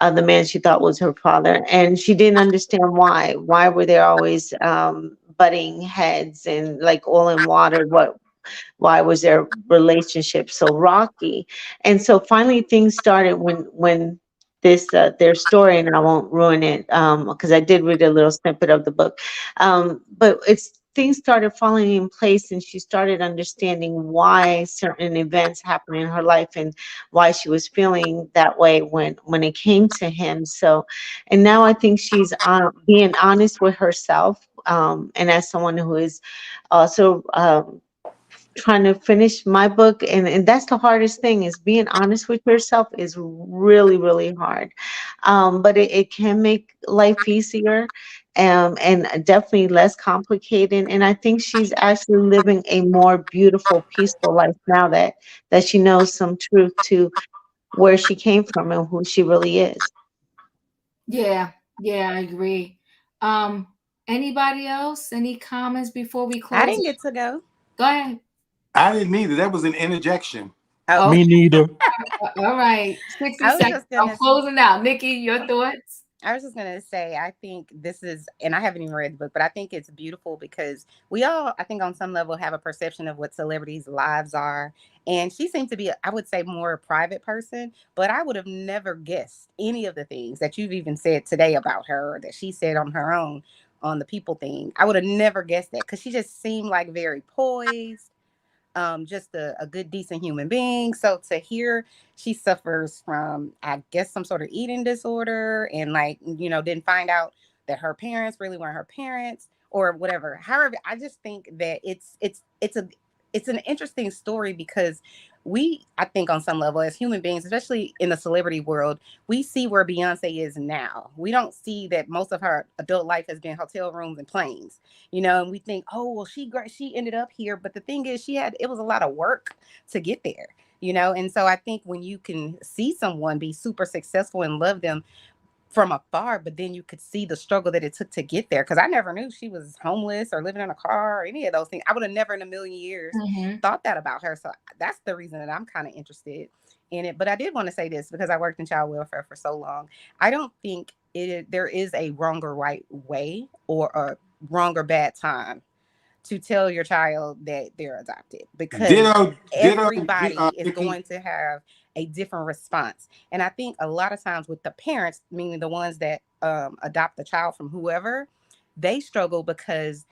the man she thought was her father, and she didn't understand why. Why were there always butting heads and like oil and water? Why was their relationship so rocky? And so finally things started when this their story, and I won't ruin it because I did read a little snippet of the book, but it's things started falling in place, and she started understanding why certain events happened in her life and why she was feeling that way when it came to him. So, and now I think she's being honest with herself, and as someone who is also trying to finish my book, and that's the hardest thing, is being honest with yourself is really really hard, but it can make life easier, and definitely less complicated. And I think she's actually living a more beautiful, peaceful life now that she knows some truth to where she came from and who she really is. Yeah, I agree. Anybody else? Any comments before we close? I didn't get to go. Go ahead. I didn't either. That was an interjection. Oh. Me neither. All right. 60 I was seconds. just gonna I'm closing out. Nikki, your thoughts? I was just gonna say, I think this is, and I haven't even read the book, but I think it's beautiful because we all, I think, on some level, have a perception of what celebrities' lives are. And she seemed to be, I would say, more a private person, but I would have never guessed any of the things that you've even said today about her, or that she said on her own on the people thing. I would have never guessed that because she just seemed like very poised, just a good, decent human being. So to hear she suffers from, I guess, some sort of eating disorder, and like, didn't find out that her parents really weren't her parents or whatever. However, I just think that it's an interesting story because I think on some level, as human beings, especially in the celebrity world, we see where Beyonce is now. We don't see that most of her adult life has been hotel rooms and planes, and we think, oh, well, she ended up here. But the thing is, it was a lot of work to get there, and so I think when you can see someone be super successful and love them from afar, but then you could see the struggle that it took to get there. Because I never knew she was homeless or living in a car or any of those things. I would have never in a million years thought that about her. So that's the reason that I'm kind of interested in it. But I did want to say this because I worked in child welfare for so long. I don't think there is a wrong or right way or a wrong or bad time to tell your child that they're adopted, because everybody is going to have a different response. And I think a lot of times with the parents, meaning the ones that adopt the child from whoever, they struggle because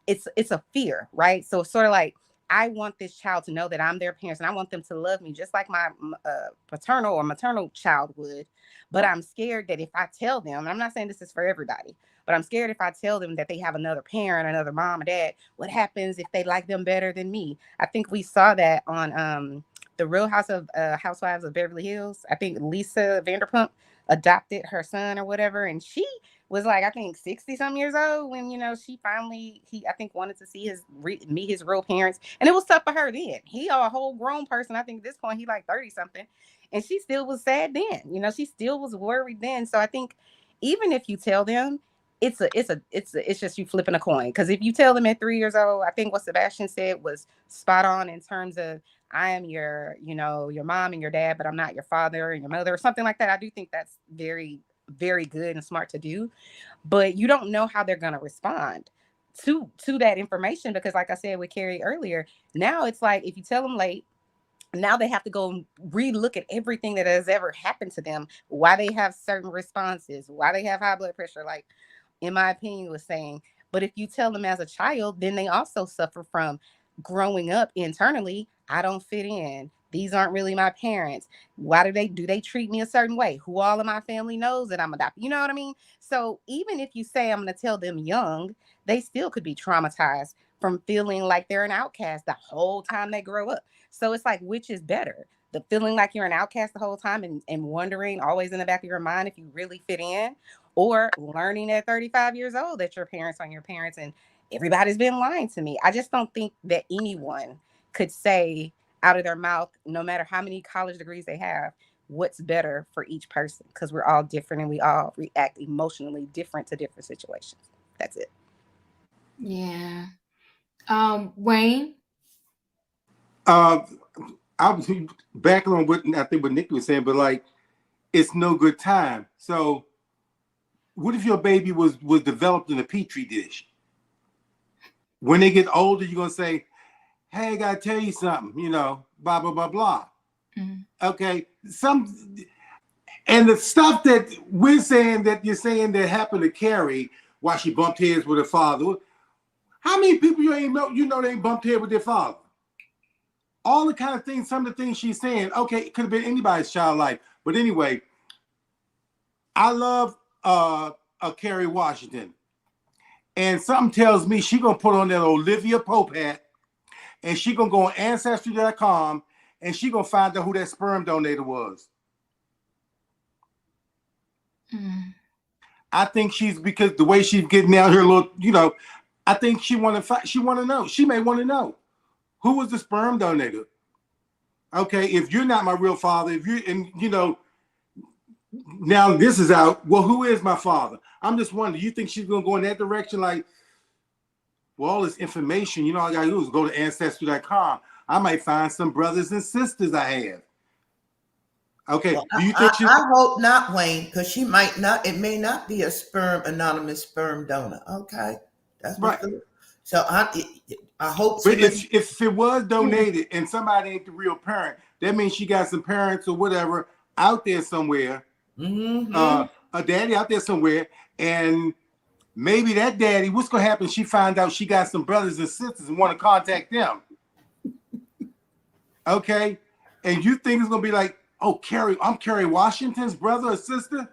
it's a fear, right? So it's sort of like, I want this child to know that I'm their parents, and I want them to love me just like my paternal or maternal child would. But I'm scared that if I tell them, and I'm not saying this is for everybody, but I'm scared if I tell them that they have another parent, another mom or dad, what happens if they like them better than me? I think we saw that on the Real Housewives of Beverly Hills. I think Lisa Vanderpump adopted her son or whatever, and she was like, I think 60 some years old when, she finally, I think wanted to see meet his real parents. And it was tough for her then. He a whole grown person. I think at this point he like 30 something. And she still was sad then. She still was worried then. So I think even if you tell them, it's just you flipping a coin. Because if you tell them at 3 years old, I think what Sebastian said was spot on in terms of, I am your mom and your dad, but I'm not your father and your mother or something like that. I do think that's very, very good and smart to do. But you don't know how they're going to respond to that information, because like I said with Kerry earlier, now it's like if you tell them late, now they have to go re-look at everything that has ever happened to them, why they have certain responses, why they have high blood pressure, like in my opinion was saying. But if you tell them as a child, then they also suffer from growing up internally. I don't fit in. These aren't really my parents. Why do they treat me a certain way? Who all of my family knows that I'm adopted? You know what I mean? So even if you say I'm going to tell them young, they still could be traumatized from feeling like they're an outcast the whole time they grow up. So it's like, which is better? The feeling like you're an outcast the whole time and wondering always in the back of your mind if you really fit in, or learning at 35 years old that your parents aren't your parents and everybody's been lying to me. I just don't think that anyone could say out of their mouth, no matter how many college degrees they have, what's better for each person, because we're all different and we all react emotionally different to different situations. That's it. Yeah. Wayne? I was back on what I think what Nikki was saying, but like, it's no good time. So what if your baby was developed in a petri dish? When they get older, you're gonna say, hey, I gotta tell you something, blah, blah, blah, blah. Mm-hmm. Okay. And the stuff that we're saying that you're saying that happened to Kerry while she bumped heads with her father. How many people they ain't bumped heads with their father? All the kind of things, some of the things she's saying, okay, it could have been anybody's child life. But anyway, I love Kerry Washington. And something tells me she's going to put on that Olivia Pope hat, and she's going to go on Ancestry.com, and she's going to find out who that sperm donor was. Mm. I think because the way she's getting out here, I think she want to know. She may want to know. Who was the sperm donor? Okay, if you're not my real father, now this is out. Well, who is my father? I'm just wondering, you think she's going to go in that direction? Like, well, all this information, all I got to do is go to Ancestry.com. I might find some brothers and sisters I have. Okay, well, do you think I hope not, Wayne, because she might not. It may not be a anonymous sperm donor. Okay, that's right. So I hope. But if it was donated and somebody ain't the real parent, that means she got some parents or whatever out there somewhere, a daddy out there somewhere, and maybe that daddy, what's gonna happen? She find out she got some brothers and sisters and want to contact them. Okay, and you think it's gonna be like, oh, Kerry, I'm Kerry Washington's brother or sister?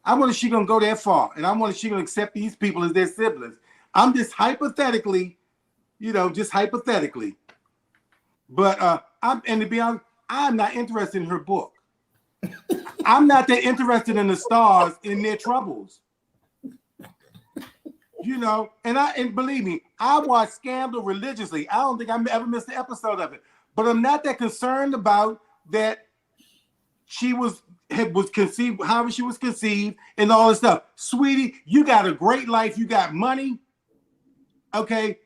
I wonder if she's gonna go that far, and I wonder if she's gonna accept these people as their siblings. I'm just hypothetically. Just hypothetically. But to be honest, I'm not interested in her book. I'm not that interested in the stars in their troubles. And believe me, I watch Scandal religiously. I don't think I ever missed an episode of it. But I'm not that concerned about that she was conceived, however she was conceived, and all this stuff. Sweetie, you got a great life. You got money. Okay.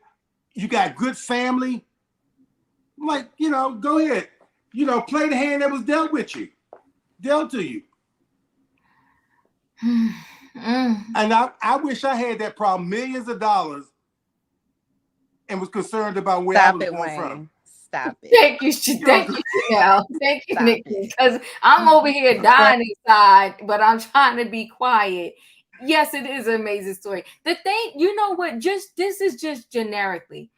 You got good family. Like, go ahead. Play the hand that was dealt to you. And I wish I had that problem, millions of dollars, and was concerned about where I was going from. Stop it. Thank you, Chanel. Thank you, Nikki. Because I'm over here dying inside, but I'm trying to be quiet. Yes, it is an amazing story. The thing, you know what? This is just generically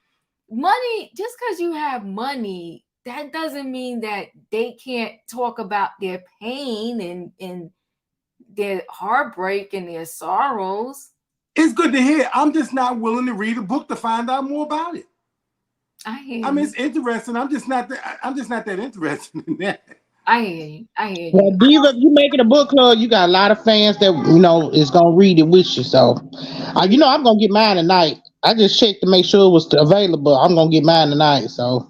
money. Just because you have money, that doesn't mean that they can't talk about their pain and their heartbreak and their sorrows. It's good to hear. I'm just not willing to read a book to find out more about it. I hear I mean, you. it's interesting. I'm just not that interested in that. I hear you. I hear Well, you. Diva, if you make it a book club, you got a lot of fans that is gonna read it with you. So, I'm gonna get mine tonight. I just checked to make sure it was available. I'm gonna get mine tonight. So,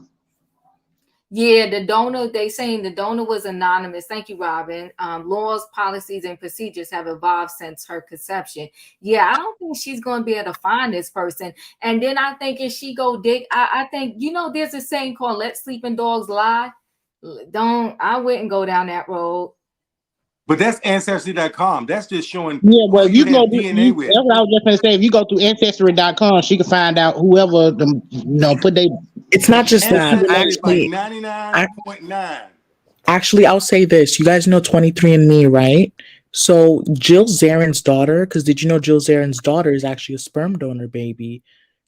Yeah, the donor, they saying the donor was anonymous. Thank you, Robin. Laws, policies, and procedures have evolved since her conception. Yeah, I don't think she's going to be able to find this person. And then I think if she go dig, I think, there's a saying called let sleeping dogs lie. I wouldn't go down that road. But that's Ancestry.com. That's just showing yeah, well, who if you you go have to, DNA with. that's what I was just gonna say. If you go to Ancestry.com, she can find out whoever put they. It's not just that. Ancestry is like Actually, 99.9. Actually, I'll say this. You guys know 23andMe, right? So Jill Zarin's daughter, because did you know Jill Zarin's daughter is actually a sperm donor baby?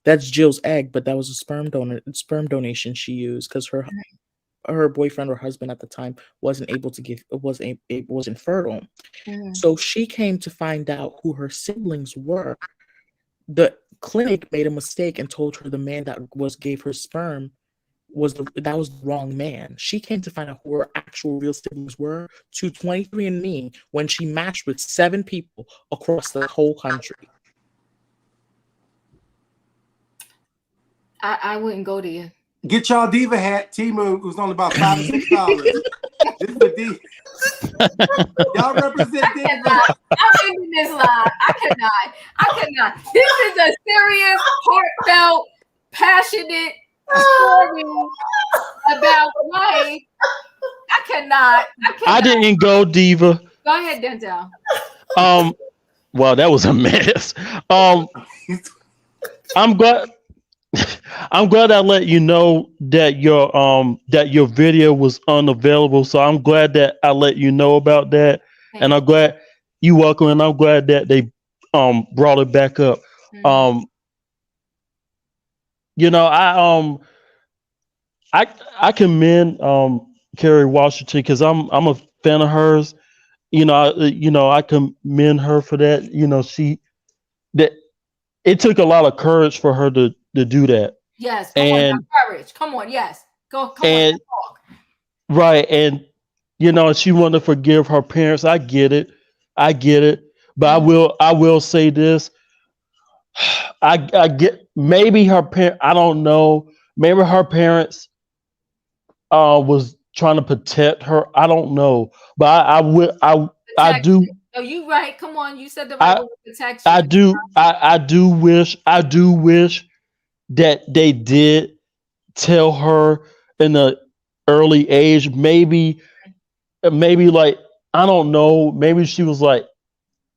That's Jill's egg, but that was a sperm donation she used because her boyfriend or husband at the time wasn't able to give wasn't fertile. So she came to find out who her siblings were. The clinic made a mistake and told her the man that gave her sperm was the wrong man. She came to find out who her actual real siblings were to 23andMe when she matched with 7 people across the whole country. I wouldn't go there. Get y'all Diva hat. Timu was only about $5 or $6. This is for Diva. Y'all represent Diva. I'm ending this live. I cannot. This is a serious, heartfelt, passionate story about life. I cannot. I didn't go, Diva. Go ahead, Denzel. Well, that was a mess. I'm glad I let you know that your video was unavailable. So I'm glad that I let you know about that. And I'm glad you welcome, and I'm glad that they brought it back up. I commend Kerry Washington because I'm a fan of hers. I commend her for that. It took a lot of courage for her to do that. Yes, come on, courage. Come on, yes. Come on, talk. Right, and she wanted to forgive her parents. I get it. But I will say this. I get maybe her parent. I don't know. Maybe her parents was trying to protect her. I don't know, but I do. Oh, you right. Come on, you said the right word, protection. I do wish that they did tell her in the early age. Maybe like I don't know. Maybe she was like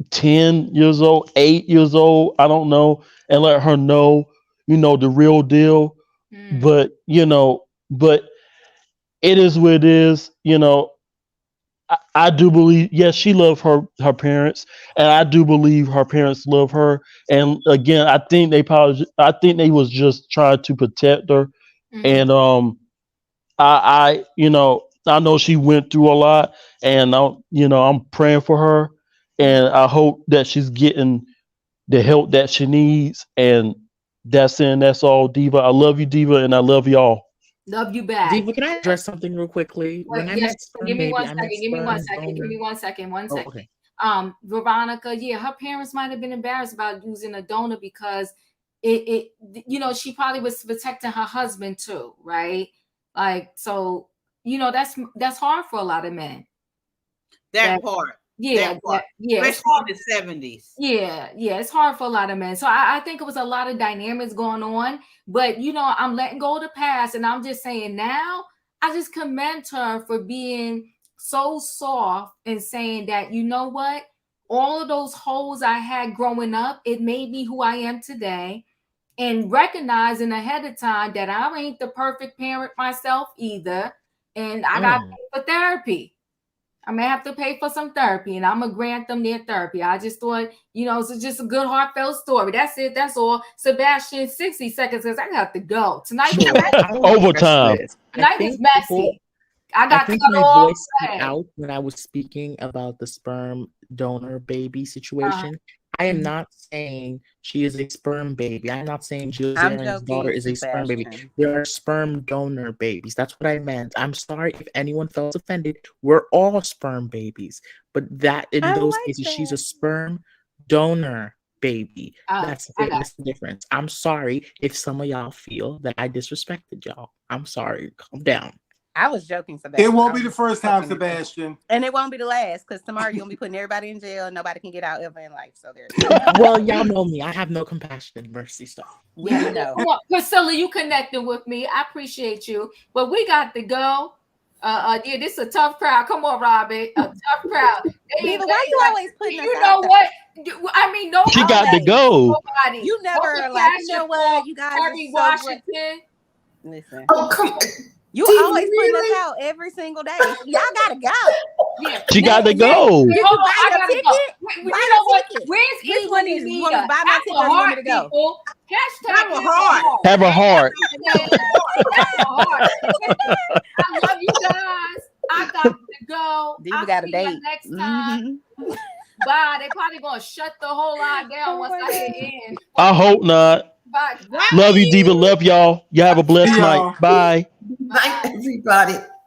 10 years old, 8 years old. I don't know, and let her know, the real deal. But it is what it is. I do believe, yes, she loved her parents, and I do believe her parents love her. And again, I think they was just trying to protect her. And I know she went through a lot, and I'm praying for her, and I hope that she's getting the help that she needs. And that's all, Diva. I love you, Diva, and I love y'all. Love you back. Diva, can I address something real quickly? Give me one second. Okay. Veronica, her parents might have been embarrassed about using a donor because she probably was protecting her husband too, right? Like, so that's hard for a lot of men. That part. Especially in the 70s. Yeah, it's hard for a lot of men. So I think it was a lot of dynamics going on. But I'm letting go of the past, and I'm just saying now, I just commend her for being so soft and saying that, you know what, all of those holes I had growing up, it made me who I am today, and recognizing ahead of time that I ain't the perfect parent myself either, and I got to pay for therapy. I may have to pay for some therapy, and I'm gonna grant them their therapy. I just thought, it's just a good heartfelt story. That's it. That's all. Sebastian, 60 seconds because I got to go tonight. Sure. Overtime. Tonight was messy. I think cut my off. voice cut out when I was speaking about the sperm donor baby situation. I am not saying she is a sperm baby. I'm not saying Jill Zarin's daughter is a sperm baby. There are sperm donor babies. That's what I meant. I'm sorry if anyone felt offended. We're all sperm babies. But that in those cases, she's a sperm donor baby. That's the difference. I'm sorry if some of y'all feel that I disrespected y'all. I'm sorry. Calm down. I was joking, Sebastian. It won't be the first time, Sebastian. And it won't be the last, because tomorrow you're going to be putting everybody in jail and nobody can get out ever in life. So there's well, y'all know me. I have no compassion and mercy stuff. Yeah, no. Priscilla, you connected with me. I appreciate you. But we got to go. Yeah, this is a tough crowd. Come on, Robbie. A tough crowd. Diva, why you always putting us You know what? I mean, no. She got to go. Nobody. You never like, you know what? You guys Kerry are Washington. Listen. Oh, come on. You always putting us out every single day. Y'all gotta go. Yeah. She got to go. Did you buy your ticket? You know what? Where's Which one is you want me to buy my ticket or you want me to go? Have a heart. Have a heart. I love you guys. I got to go. Diva got a date. Next time. Bye. They probably gonna shut the whole line down once I get in. I hope not. Bye. Love you, Diva. Love y'all. You have a blessed night. Bye. Bye, everybody.